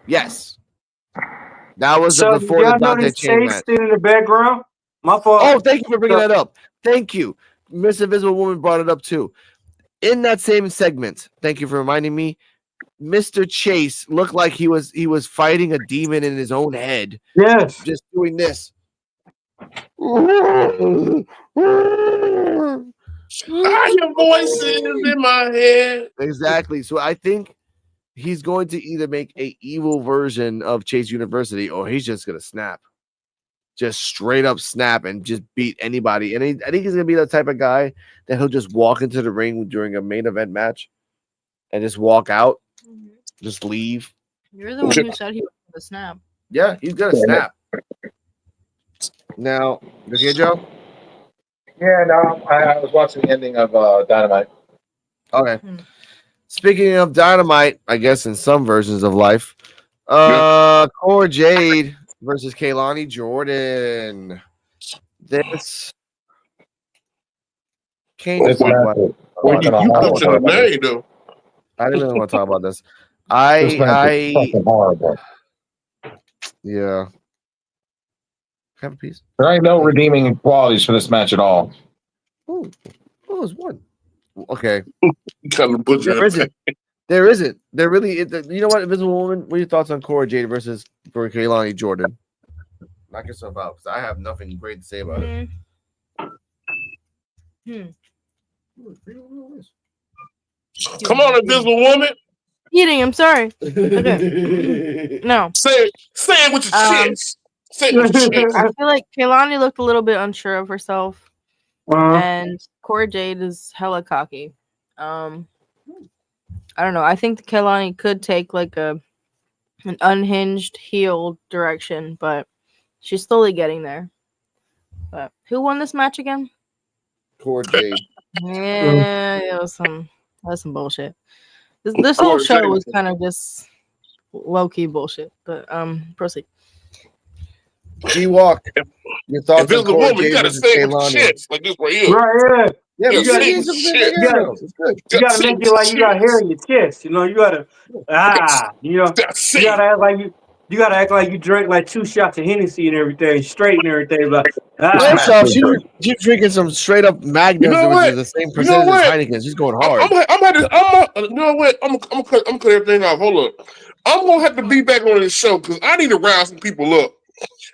Yes. That was so before the Dante Chain match. In the background? My fault. Oh, thank you for bringing that up. Thank you. Miss Invisible Woman brought it up too. In that same segment, thank you for reminding me, Mr. Chase looked like he was fighting a demon in his own head. Yes. Just doing this. Your voices in my head. Exactly. So I think he's going to either make a evil version of Chase University or he's just going to snap. Just straight up snap and just beat anybody. And I think he's going to be the type of guy that he'll just walk into the ring during a main event match and just walk out, just leave. You're the one who said he was going to snap. Yeah, he's going to snap. Now, you okay, Joe? Yeah, no, I was watching the ending of Dynamite. Okay. Speaking of Dynamite, I guess in some versions of life, Cora Jade versus Kaylani Jordan. This came you cut to the name, though. I didn't really want to talk about this. Yeah. Have a piece. There ain't no redeeming qualities for this match at all. Oh, there's one. Okay. There isn't. There really is. You know what, Invisible Woman? What are your thoughts on Cora Jade versus Kaylani Jordan? Knock yourself out, because I have nothing great to say about it. Come on, Invisible Woman. Eating, I'm sorry. Okay. No. Say it with your chest. Say it with your chest. I feel like Kaylani looked a little bit unsure of herself. And Cora Jade is hella cocky. I don't know. I think Kaylani could take like an unhinged heel direction, but she's slowly getting there. But who won this match again? Cora Jade. Yeah, it was some bullshit. This whole show was kind of just low key bullshit. But proceed. G-Walk. Your thoughts on Invisible Cora Woman, Jade you gotta versus say it with Kaylani? your chest, like this right here. Right, yeah. You gotta make it like you got hair in your chest. You know, you gotta you gotta act like you drank like 2 shots of Hennessy and everything, straight and everything. But First off, she's drinking some straight up Magnums, which is the same percentage as Heineken. She's going hard. You know what? I'm gonna cut everything off. Hold up. I'm gonna have to be back on this show because I need to round some people up.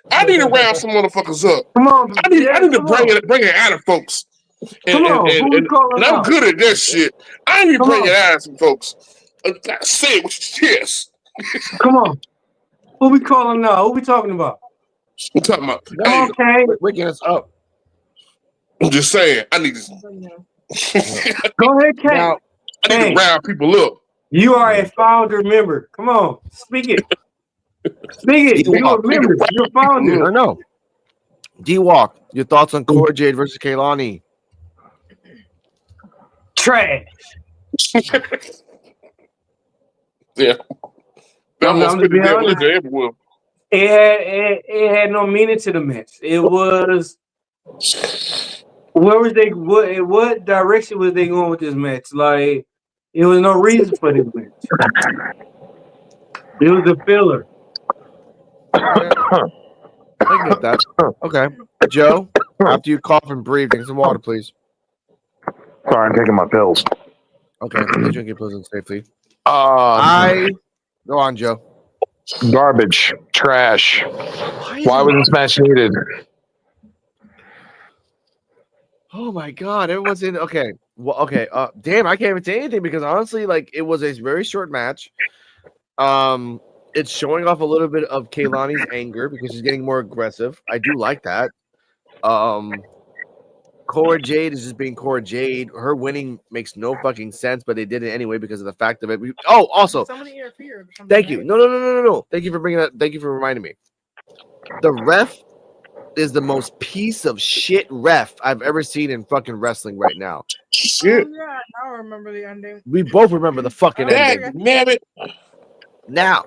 I need to round some motherfuckers up. Come on, I need to bring it out of folks. And I'm good at that shit. I need to bring it out of some folks. Say it with your chest. Come on. Who we calling now? Who we talking about? I'm talking about. Okay. Waking us up. I'm just saying. I need to. Go ahead, Kate. I need to round people up. You are a founder member. Come on, speak it. Speak it. You D-Walk. remember. You found it. Or no. D-Walk, your thoughts on Cora Jade versus Kaylani? Trash. Yeah. That I'm was gonna be spitting that honest. liquor everywhere. It had no meaning to the match. It was where was they? What direction was they going with this match? Like, it was no reason for this match. It was a filler. I get that. Okay. Joe, after you cough and breathe, drink some water, please. Sorry, I'm taking my pills. Okay. Please drink your pills safely. Go on, Joe. Garbage, trash. Why was this match needed? Oh my God, everyone's in. Okay, well, okay. Damn, I can't even say anything because honestly, like, it was a very short match. It's showing off a little bit of Kaylani's anger because she's getting more aggressive. I do like that. Cora Jade is just being Cora Jade. Her winning makes no fucking sense, but they did it anyway because of the fact of it. Also, thank you. No. Thank you for bringing that. Thank you for reminding me. The ref is the most piece of shit ref I've ever seen in fucking wrestling right now. Shit. Yeah, I remember the ending. We both remember the fucking ending. Damn it. Now,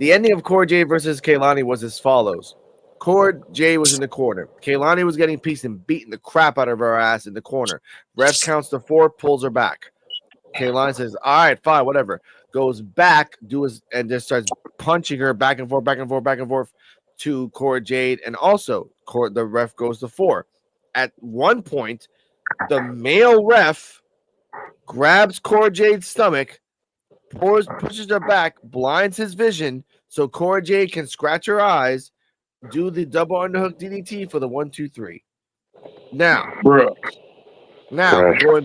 the ending of Cora Jade versus Kaylani was as follows. Cora Jade was in the corner. Kaylani was getting pieced and beating the crap out of her ass in the corner. Ref counts to 4, pulls her back. Kaylani says, all right, fine, whatever. Goes back, and just starts punching her back and forth to Cora Jade. And also, the ref goes to 4. At one point, the male ref grabs Cora Jade's stomach, pushes her back, blinds his vision so Cora Jade can scratch her eyes, do the double underhook DDT for the 1, 2, 3. Now, going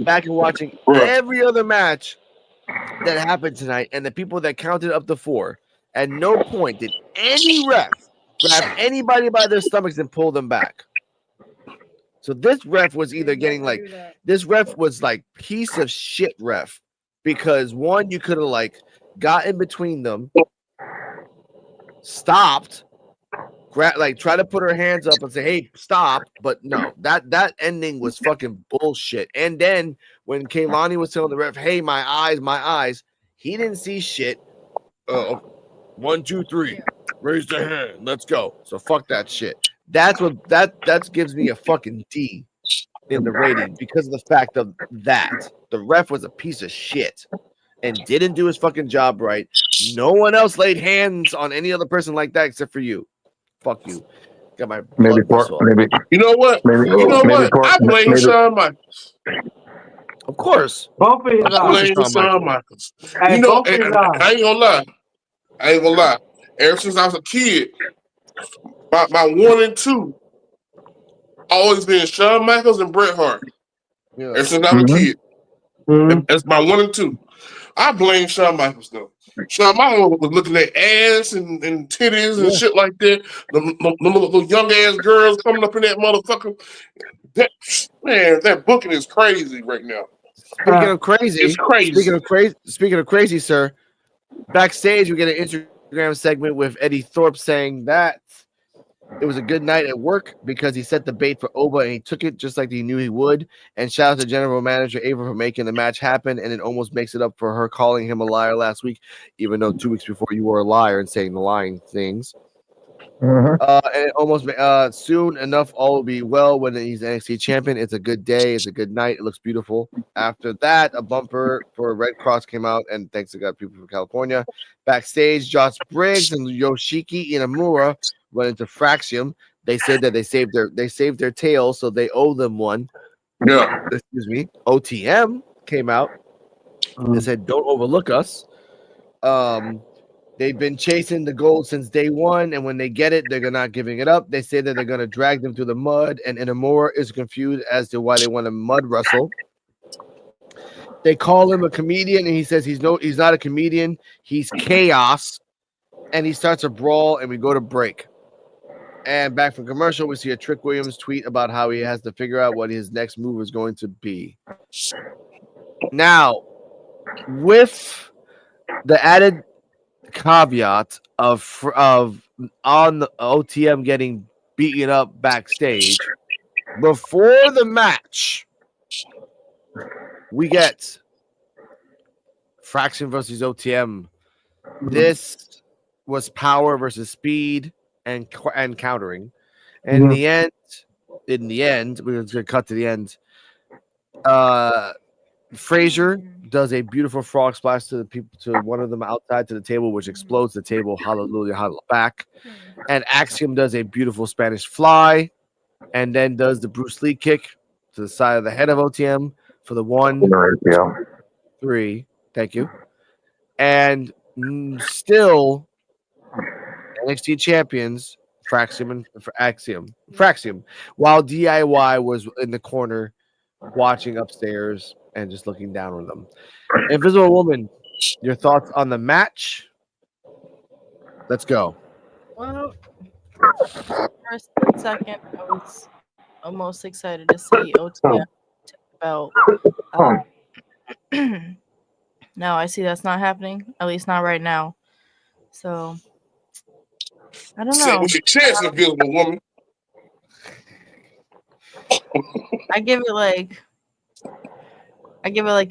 back and watching every other match that happened tonight and the people that counted up to 4, at no point did any ref grab anybody by their stomachs and pull them back. So this ref was either getting this ref was like piece of shit ref because one, you could have like got in between them, stopped, try to put her hands up and say, hey, stop. But no, that ending was fucking bullshit. And then when Kaylani was telling the ref, hey, my eyes, he didn't see shit. 1, 2, 3, raise the hand, let's go. So fuck that shit. That's what that gives me a fucking D in the rating because of the fact of that. The ref was a piece of shit and didn't do his fucking job right. No one else laid hands on any other person like that except for you. Fuck you. Got my maybe. You know what? I blame Shawn Michaels. Of course. Both of his I blame Shawn Michaels. Hey, You know, both his I ain't gonna lie. Ever since I was a kid, my 1 and 2 always been Shawn Michaels and Bret Hart. Yeah. Ever since I was a kid. That's my 1 and 2. I blame Shawn Michaels though. Shawn Michaels was looking at ass and titties and shit like that. The young ass girls coming up in that motherfucker. That booking is crazy right now. Speaking of crazy, it's crazy. Speaking of crazy, sir. Backstage, we get an Instagram segment with Eddie Thorpe saying that it was a good night at work because he set the bait for Oba and he took it just like he knew he would. And shout out to General Manager Ava for making the match happen. And it almost makes it up for her calling him a liar last week, even though 2 weeks before you were a liar and saying the lying things. And it almost soon enough, all will be well when he's NXT champion. It's a good day. It's a good night. It looks beautiful. After that, a bumper for Red Cross came out, and thanks to God, people from California. Backstage, Josh Briggs and Yoshiki Inamura went into Fraxium. They said that they saved their tails, so they owe them one. Yeah. Excuse me. OTM came out and said, "Don't overlook us." They've been chasing the gold since day 1, and when they get it, they're not giving it up. They say that they're going to drag them through the mud, and Inamura is confused as to why they want to mud wrestle. They call him a comedian, and he says he's not a comedian. He's chaos, and he starts a brawl, and we go to break. And back from commercial, we see a Trick Williams tweet about how he has to figure out what his next move is going to be. Now, with the added caveat of on the OTM getting beaten up backstage. Before the match, we get Fraction versus OTM. This was power versus speed and countering. And in the end, we're going to cut to the end. Frazier does a beautiful frog splash to the people, to one of them outside to the table, which explodes the table. Hallelujah, hallelujah, back. And Axiom does a beautiful Spanish fly, and then does the Bruce Lee kick to the side of the head of OTM for the 1, 3. Thank you. And still, NXT champions Fraxium and Fraxium, while DIY was in the corner watching upstairs and just looking down on them. Invisible Woman, your thoughts on the match? Let's go. Well, first and second, I was almost excited to see OTM take the belt. No, I see that's not happening. At least not right now. So I don't know. What's your chance, Invisible Woman? I give it like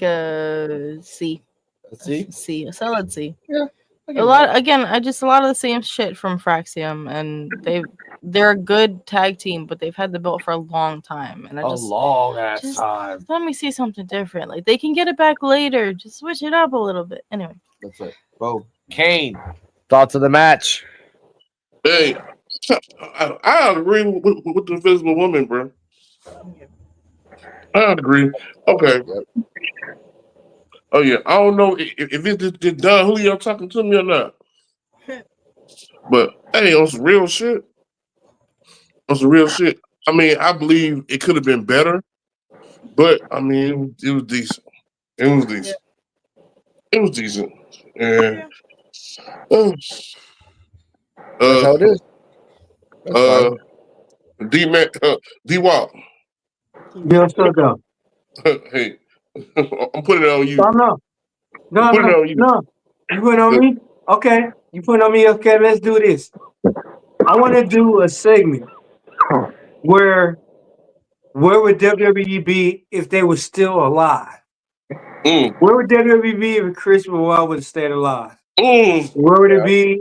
a C. A C? C. A solid C. Yeah. A lot of the same shit from Fraxium, and they're a good tag team, but they've had the belt for a long time, and long ass time. let me see something different. Like they can get it back later, just switch it up a little bit. Anyway, That's it. Bro, Kane, thoughts of the match? Hey, I agree with the Invisible Woman, bro. I agree. Okay. Oh yeah, I don't know if it's just Don Julio talking to me or not. But hey, on some real shit. I mean, I believe it could have been better, but I mean, it was decent. It was decent. And That's how it is. D-Walk. Yeah, shut up. Hey, I'm putting it on you. No. You put it on me? Okay. You put it on me? Okay, let's do this. I want to do a segment where would WWE be if they were still alive? Where would WWE be if Chris Benoit would have stayed alive? Where would it be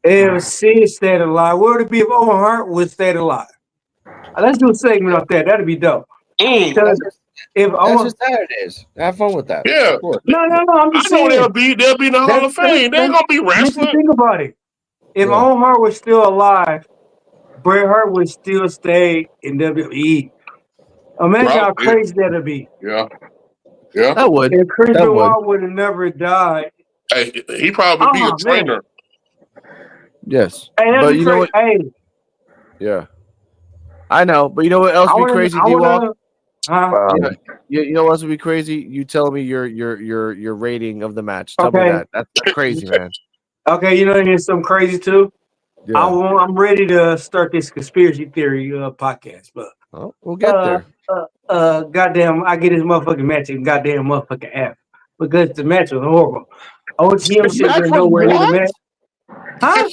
if Sid stayed alive? Where would it be if Owen Hart would stay alive? Let's do a segment up there. That'd be dope. That's just Saturdays. Have fun with that. Yeah. No. I'm just saying. They'll be in the Hall of Fame. They ain't gonna be wrestling. Think about it. If Owen Hart was still alive, Bret Hart would still stay in WWE. Imagine how crazy that'd be. Yeah. That would. If Chris Benoit would have never died. Hey, he probably be a trainer. Yes. Hey, but you know what? Hey. Yeah. I know, but you know what else would be crazy, D-Walk? You know what else would be crazy? You tell me your rating of the match. Tell me that. That's crazy, man. Okay, you know here's something crazy too. Yeah. I'm ready to start this conspiracy theory podcast, but we'll get there. Goddamn, I get this motherfucking match in goddamn motherfucking app because the match was horrible. OTM should have been nowhere near the match. Huh?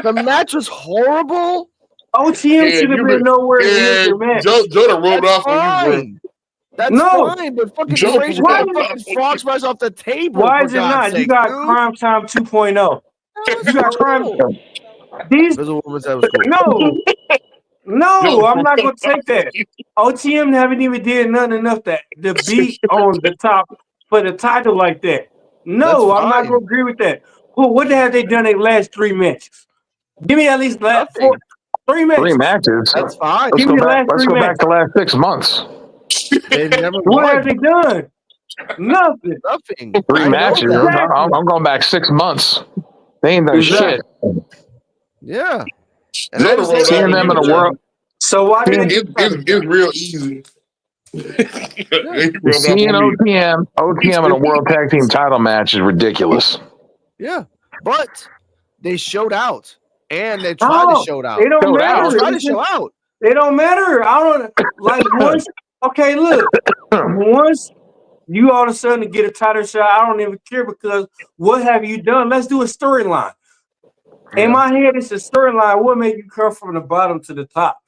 The match was horrible. OTM should have been nowhere near the match. Joe rolled off on you, bro. That's fine, but fucking Frazier got fucking frog splash off the table. Why is it not? You got Crime Time 2.0. You got Crime. These No, I'm not gonna take that. OTM haven't even did nothing enough to be on the top for the title like that. No, I'm not gonna agree with that. Well, what have they done in the last 3 matches? Give me at least 3 matches. 3 matches. That's fine. Let's go back to the last 6 months. They've never what have they done? Nothing. 3 matches. I'm going back 6 months. They ain't done shit. Yeah. Seeing them in a world. So why it's real easy. Seeing OTM in a world tag team title match is ridiculous. Yeah, but they showed out, and they tried to show out. They don't matter. They tried to show out. They don't matter. I don't like once. Okay, look. you all of a sudden get a title shot. I don't even care because what have you done? Let's do a storyline. In my head, it's a storyline. What made you come from the bottom to the top?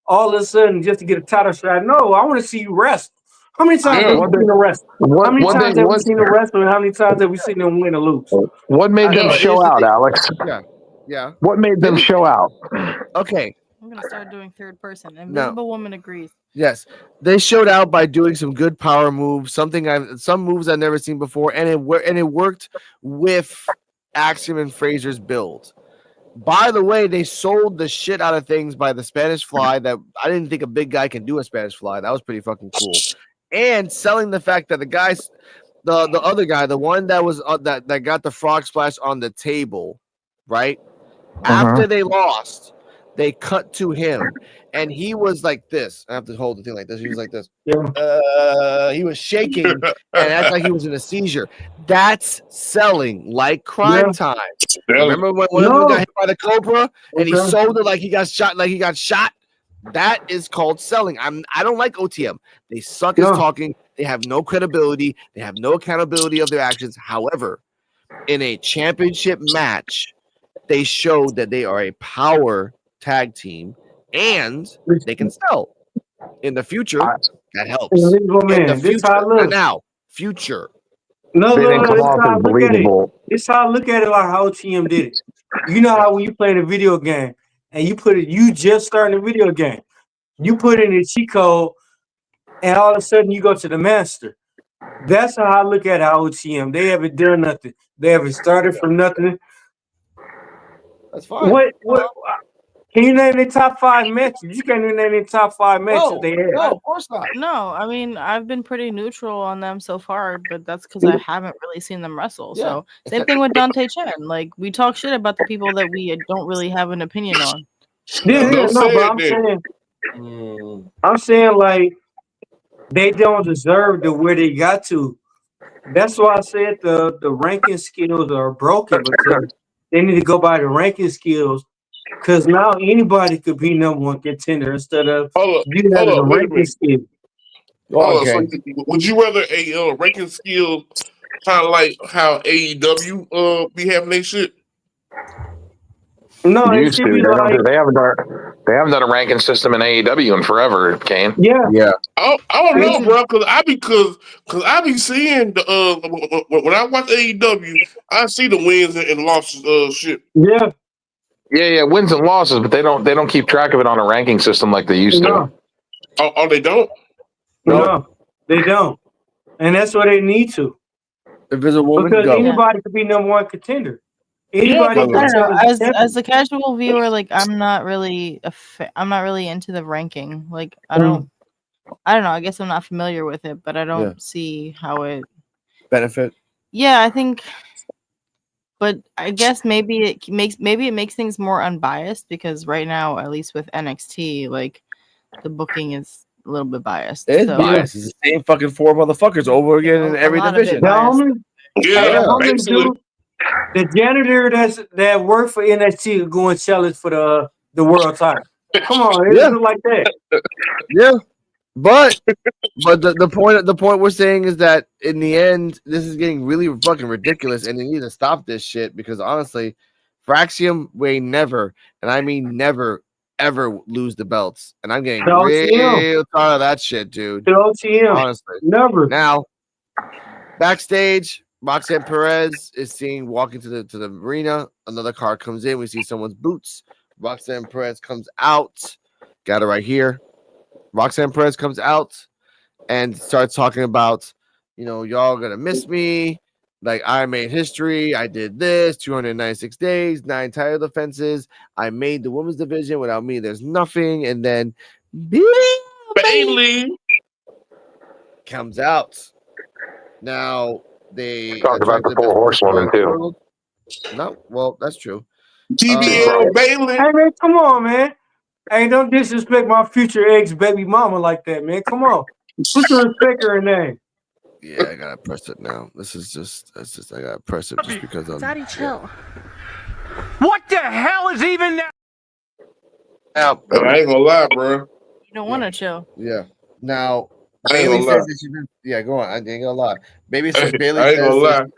All of a sudden, just to get a title shot? No, I want to see you wrestle. How many times have we seen a wrestle? How many times have we seen a wrestle, and how many times have we seen them win or lose? What made them show out, Alex? Yeah. What made them show out? Okay. I'm gonna start doing third person. Invisible Woman agrees. Yes, they showed out by doing some good power moves, some moves I've never seen before, and it worked with Axiom and Fraser's build. By the way, they sold the shit out of things by the Spanish Fly. That I didn't think a big guy can do a Spanish Fly. That was pretty fucking cool. And selling the fact that the guys, the other guy, the one that was that got the frog splash on the table, right after they lost. They cut to him, and he was like this. I have to hold the thing like this. He was like this. He was shaking, and acted like he was in a seizure. That's selling like Crime Time. Remember when one of them got hit by the Cobra, and he sold it like he got shot, That is called selling. I don't like OTM. They suck at talking. They have no credibility. They have no accountability of their actions. However, in a championship match, they showed that they are a power tag team and they can sell in the future. That helps. In the future, now future. No, this how I look at it. This how I look at it, like how OTM did it. You know how when you play the video game and you just starting the video game, you put in a cheat code, and all of a sudden you go to the master. That's how I look at OTM. They haven't done nothing. They haven't started from nothing. That's fine. What? Can you name the top 5 matches? You can't even name the top 5 matches they had. No, of course not. No, I mean I've been pretty neutral on them so far, but that's because I haven't really seen them wrestle. Yeah. So same thing with Dante Chen. Like we talk shit about the people that we don't really have an opinion on. But I'm saying like they don't deserve to where they got to. That's why I said the ranking skills are broken because they need to go by the ranking skills. Because now anybody could be number 1 contender instead of you having a ranking skill. So would you rather a ranking skill kind of like how AEW be having their shit? No, it should be like they haven't done a ranking system in AEW in forever, Kane. Yeah. I don't know, bro, because I be seeing the when I watch AEW, I see the wins and losses shit. Yeah. Yeah, wins and losses, but they don't keep track of it on a ranking system like they used to. Oh, they don't? No, they don't. And that's what they need to. Invisible Woman, because anybody could be number 1 contender. Anybody as a casual viewer, like I'm not really into the ranking. Like I don't know. I guess I'm not familiar with it, but I don't see how it benefit. Yeah, I think. But I guess maybe it makes things more unbiased because right now, at least with NXT, like the booking is a little bit biased. It's biased. It's the same fucking 4 motherfuckers over again in every division. The janitor that worked for NXT is going to challenge for the world title. Come on, it's like that. Yeah. But the point we're saying is that in the end, this is getting really fucking ridiculous, and they need to stop this shit because honestly, for Axiom, we never, and I mean never, ever lose the belts, and I'm getting real tired of that shit, dude. Honestly, never. Now, backstage, Roxanne Perez is seen walking to the arena. Another car comes in. We see someone's boots. Roxanne Perez comes out. Got it right here. Roxanne Perez comes out and starts talking about, y'all gonna miss me. Like, I made history. I did this 296 days, 9 title defenses. I made the women's division. Without me, there's nothing. And then Bailey comes out. Now they talk about the 4 horsewomen too. No, well, that's true. TBL Bailey. Hey man, come on, man. Hey, don't disrespect my future ex-baby mama like that, man. Come on. Put some respect her name. Yeah, I gotta press it now. That's just I gotta press it just because I'm Daddy, chill. What the hell is even that? Now, I ain't gonna lie, bro. You don't want to chill. Yeah. Now, I ain't Bailey gonna lie. says that she's been. Yeah, go on. I ain't gonna lie. Bailey I says ain't Bailey gonna says lie. that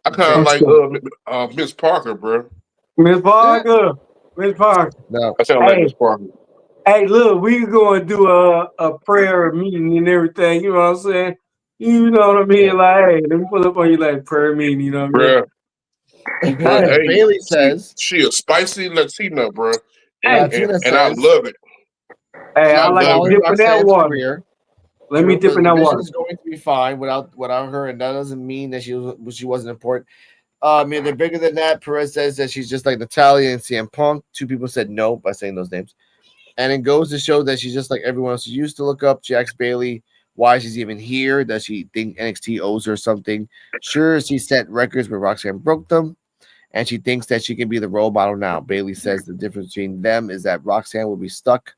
I kind of What's like up? Miss Parker, bro. Miss Parker. Miss Parker. no. I sound like Hey, Miss Parker. hey, look, we can go and do a prayer meeting and everything. You know what I'm saying? You know what I mean? Yeah. Like, hey, let me pull up on you like prayer meeting. You know what I mean? Bruh. But Hey, hey, Bailey says she a spicy Latina, bro. hey, Latina And I says love it. hey, I I like to love it. dip in that Roxanne's water. career. Let me dip in The that division water. is going to be fine without her, and that doesn't mean that she wasn't important. I mean, they're bigger than that. Perez says that she's just like Natalia and CM Punk. 2 people said no by saying those names, and it goes to show that she's just like everyone else. She used to look up Jax Bailey. Why she's even here? Does she think NXT owes her something? Sure, she set records, but Roxanne broke them, and she thinks that she can be the role model now. Bailey says the difference between them is that Roxanne will be stuck.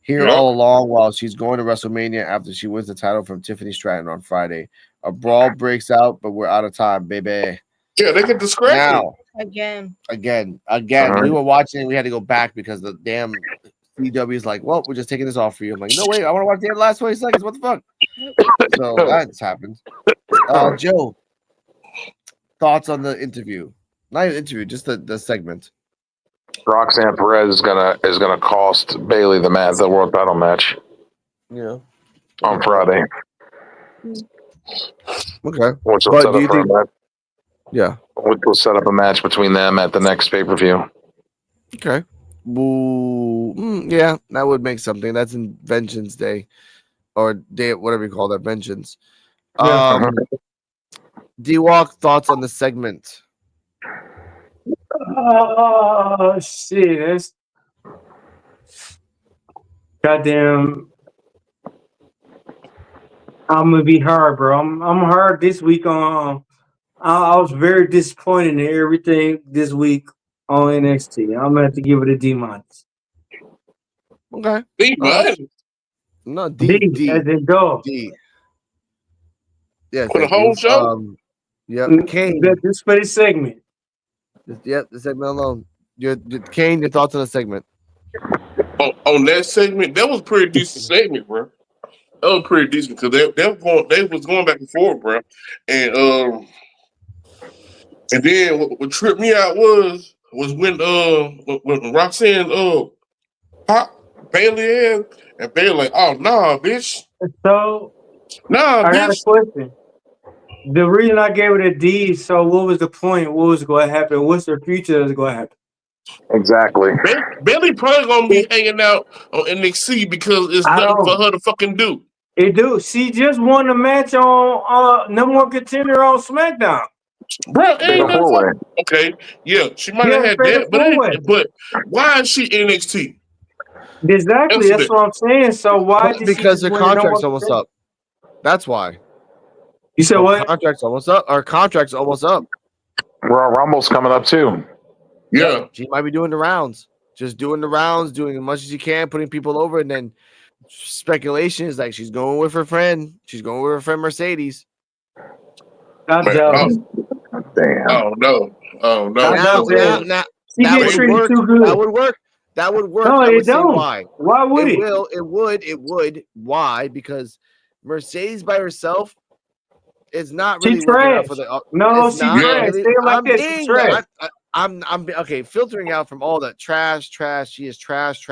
Here Yep. all along while she's going to WrestleMania after she wins the title from Tiffany Stratton on Friday. A brawl breaks out, but we're out of time, baby. Yeah, they get distracted. Now, Again. we were watching it. We had to go back because the damn CW is like, well, we're just taking this off for you. I'm like, no, wait, I want to watch the last 20 seconds. What the fuck? So that's happened. Joe, thoughts on the interview? Not even interview, just the segment. Roxanne Perez is gonna cost Bailey the world title match Yeah. on Friday, Okay. which will But set do up you for a think? match. Yeah. Which will set up a match between them at the next pay-per-view. Okay. Yeah, that would make something. That's in Vengeance Day, or day, whatever you call that, Vengeance. Yeah. D-Walk, thoughts on the segment? Oh shit! That's goddamn. I'm gonna be hard, bro. I'm hard this week on. I was very disappointed in everything this week on NXT. I'm gonna have to give it a D minus. Okay. D minus No, D D. as in dog. D. Yeah, for the thank you. whole show. Yep. Kane. This for this segment. Yep, the segment alone. Kane, your thoughts on the segment? On that segment, that was a pretty decent segment, bro. That was pretty decent because they was going back and forth, bro. And then what tripped me out was when Roxanne pop Bailey in and Bailey like, oh nah, bitch. So Nah, I got a bitch. question. The reason I gave it a D. So what was the point? What was going to happen? What's the future that's going to happen? Exactly. Bailey probably gonna be hanging out on NXT because it's I nothing for don't. her to fucking do. It do. She just won a match on number one contender on SmackDown. Bro, ain't Fatal nothing four-way. okay. Yeah, she might Yeah, have had fatal that, but four way. but why is she NXT? Exactly. Answer That's that. what I'm saying. So why did she Because just her win the number contract's one almost contender? up. That's why. You said Her what? contract's almost up. Our contract's almost up. Royal Rumble's coming up too. Yeah. She might be doing the rounds. Just doing the rounds, doing as much as she can, putting people over, and then speculation is like she's going with her friend. She's going with her friend Mercedes. Not Man, jealous. Damn. oh no. Oh no. Not Now, jealous. She that get would treated work. too good. That would work. That would work. No, I it would say don't. why. Why would it? It would. Why? Because Mercedes by herself is not She really working out trash. for the. No, It's she not Yeah. trash. really. Say it like I'm that. She being. trash. I'm okay. Filtering out from all that trash. She is trash.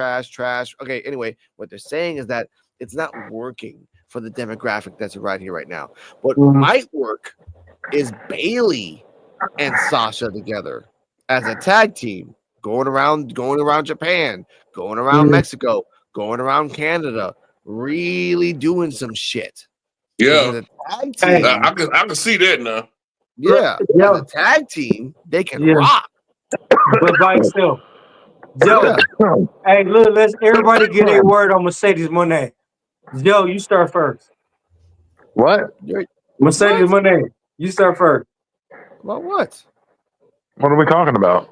Okay. Anyway, what they're saying is that it's not working for the demographic that's right here, right now. What might work is Bailey and Sasha together as a tag team, going around Japan, going around Mexico, going around Canada, really doing some shit. Yeah. As a tag team, I can see that now. yeah. Yeah. As a tag team, they can Yeah. rock. But by itself. Joe, hey, look, let's everybody get a word on Mercedes Moné. Joe, you start first. What? Mercedes Moné, you start first. About what? What are we talking about?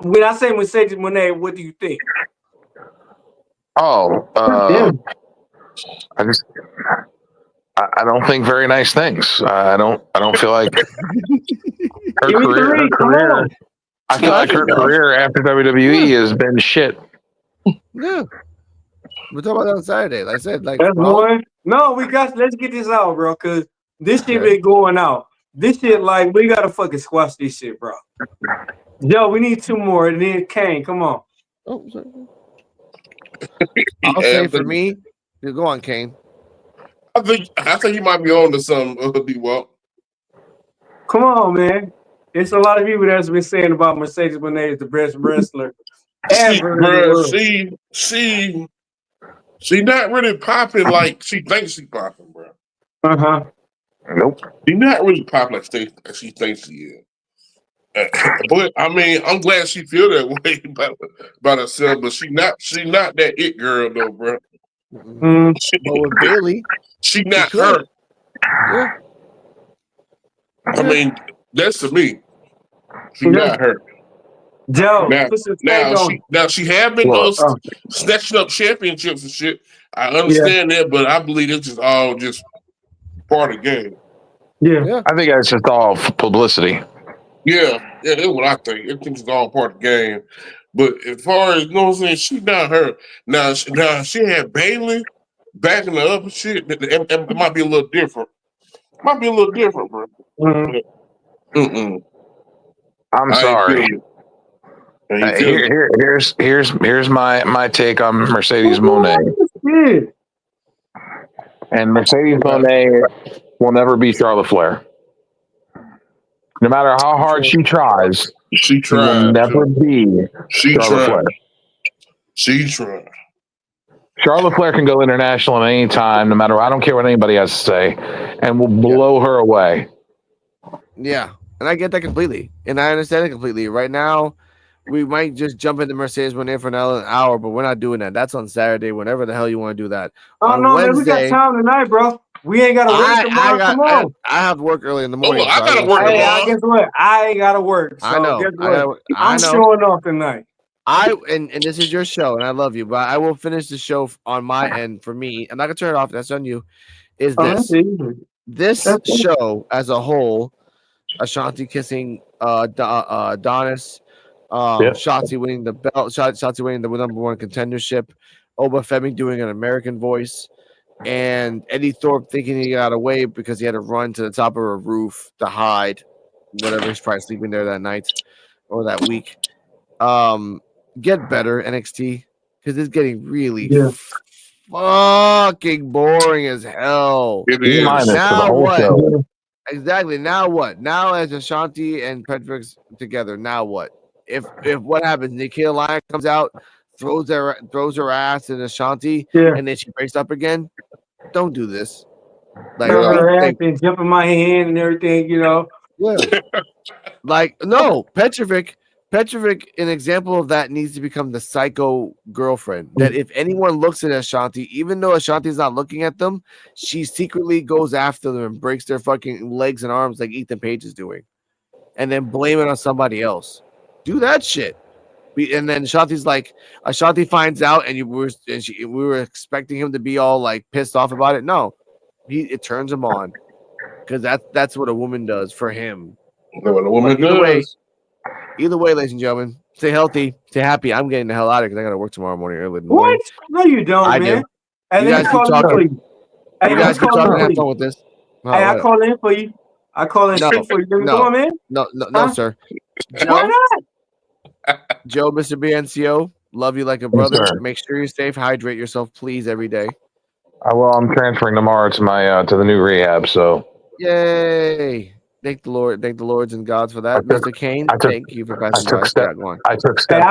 When I say Mercedes Moné, what do you think? Oh, Damn. I don't think very nice things. I don't feel like her Give me career. three. Her Come career. on. I feel like her career after WWE has been shit. Yeah. We'll talk about that on Saturday. Like I said, like That's follow. one. No, let's get this out, bro, because this shit Okay. been going out. This shit, like, we gotta fucking squash this shit, bro. Joe, we need 2 more, and then Kane, come on. Oh, sorry. I'll say for me, you go on, Kane. I think you might be on to something, D-Walk. Come on, man. It's a lot of people that's been saying about Mercedes Moné is the best wrestler ever in the world. She not really popping like she thinks she popping, bro. Uh-huh. Nope. She not really popping like she thinks she is. But I mean, I'm glad she feel that way about herself. But she not that it girl though, bro. Mm. But with Bailey, she not her. Yeah. I mean, that's to me. She not her. Joe, now she have been snatching up championships and shit. I understand that, but I believe it's just all just part of the game. Yeah. I think that's just all publicity. Yeah, that's what I think. I think it's all part of the game. But as far as, you know what I'm saying, she's not her. Now she had Bailey backing her up and shit. It might be a little different. Might be a little different, bro. Mm-hmm. I'm sorry. Here's my take on Mercedes Moné. And Mercedes Moné will never be Charlotte Flair. No matter how hard she tries, she will never be Charlotte Flair. She tried. Charlotte Flair can go international at any time, no matter. I don't care what anybody has to say, and will blow her away. Yeah, and I get that completely, and I understand it completely. Right now, we might just jump into Mercedes Moné for another hour, but we're not doing that. That's on Saturday, whenever the hell you want to do that. Oh on no, Wednesday, man, we got time tonight, bro. We ain't gotta wait tomorrow. Come on. I have work early in the morning. I gotta work tomorrow. Guess what? I ain't gotta work. So I know. Guess what? I I'm know. showing off tonight. And this is your show, and I love you, but I will finish the show on my end. For me, I'm not gonna turn it off. That's on you. Is this show as a whole? Ashanti kissing Adonis, Shotzi winning the belt, Shotzi winning the number 1 contendership, Oba Femi doing an American voice, and Eddie Thorpe thinking he got away because he had to run to the top of a roof to hide whatever he's probably sleeping there that night or that week. Get better, NXT, because it's getting really fucking boring as hell. It is. Now what? Exactly. Now what? Now as Ashanti and Petrik's together, now what? If what happens, Nikhil Lyon comes out, throws her ass in Ashanti, and then she breaks up again. Don't do this. Like, throw her ass and jump in my hand and everything, you know. Yeah. Like, no, Petrovic, an example of that, needs to become the psycho girlfriend. That if anyone looks at Ashanti, even though Ashanti's not looking at them, she secretly goes after them and breaks their fucking legs and arms like Ethan Page is doing, and then blame it on somebody else. Do that shit. And then Ashanti finds out, and we were expecting him to be all like pissed off about it. No, it turns him on because that's what a woman does for him. What a woman does. Either way, ladies and gentlemen, stay healthy, stay happy. I'm getting the hell out of here because I got to work tomorrow morning early in the morning. What? No, you don't, I man. do. Hey, You guys keep talking. Hey, You guys keep talking and have fun with this. Hey, I call in for you. I call in sick for you. You going, man? No, sir. Why not? Joe, Mr. BNCO, love you like a brother. Make sure you're safe. Hydrate yourself, please, every day. Well, I'm transferring tomorrow to my to the new rehab. So, yay! Thank the Lord, thank the Lords and gods for that, Mr. Kane. Thank you for passing by. I took steps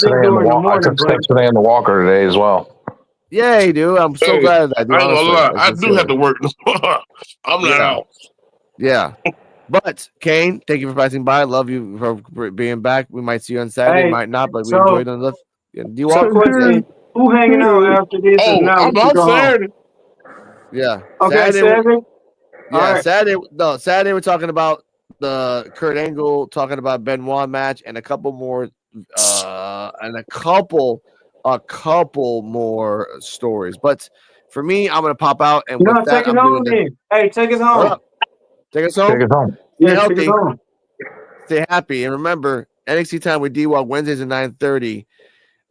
today in the walker today as well. Yay, dude! I'm so glad of that. Dude, I ain't gonna lie, I do have to work. I'm not out. Yeah. But Kane, thank you for passing by. Love you for being back. We might see you on Saturday, might not, but we enjoyed on the. Do you want question? Who hanging out after this? I'm out Saturday. Yeah. Okay, Saturday. Yeah, right. Saturday we're talking about the Kurt Angle, talking about Benoit match, and a couple more, a couple more stories. But for me, I'm gonna pop out and with that, I'm doing it. Hey, take us home. Take us home. Take us home. Stay healthy. Stay happy, and remember NXT time with D-Walk Wednesdays at 9:30.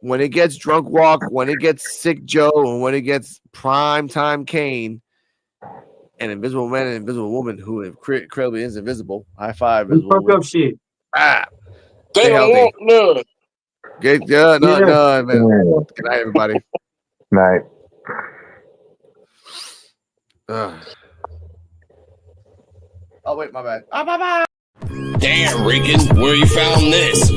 when it gets Drunk Walk, when it gets Sick Joe, and when it gets Prime Time Kane, and Invisible Man and Invisible Woman, who incredibly is invisible. High five, We Invisible fuck Woman. up shit. Ah, They stay don't healthy. want none. Get none, man. Good night, everybody. Night. Oh wait, my bad. Oh, bye. Damn, Rican, where you found this?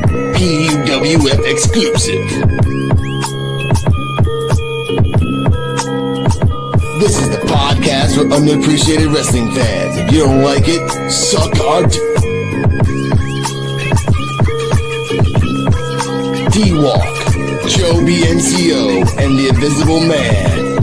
PUWF exclusive. This is the podcast for underappreciated wrestling fans. If you don't like it, suck our D-Walk, Joe BNCO, and the Invisible Man.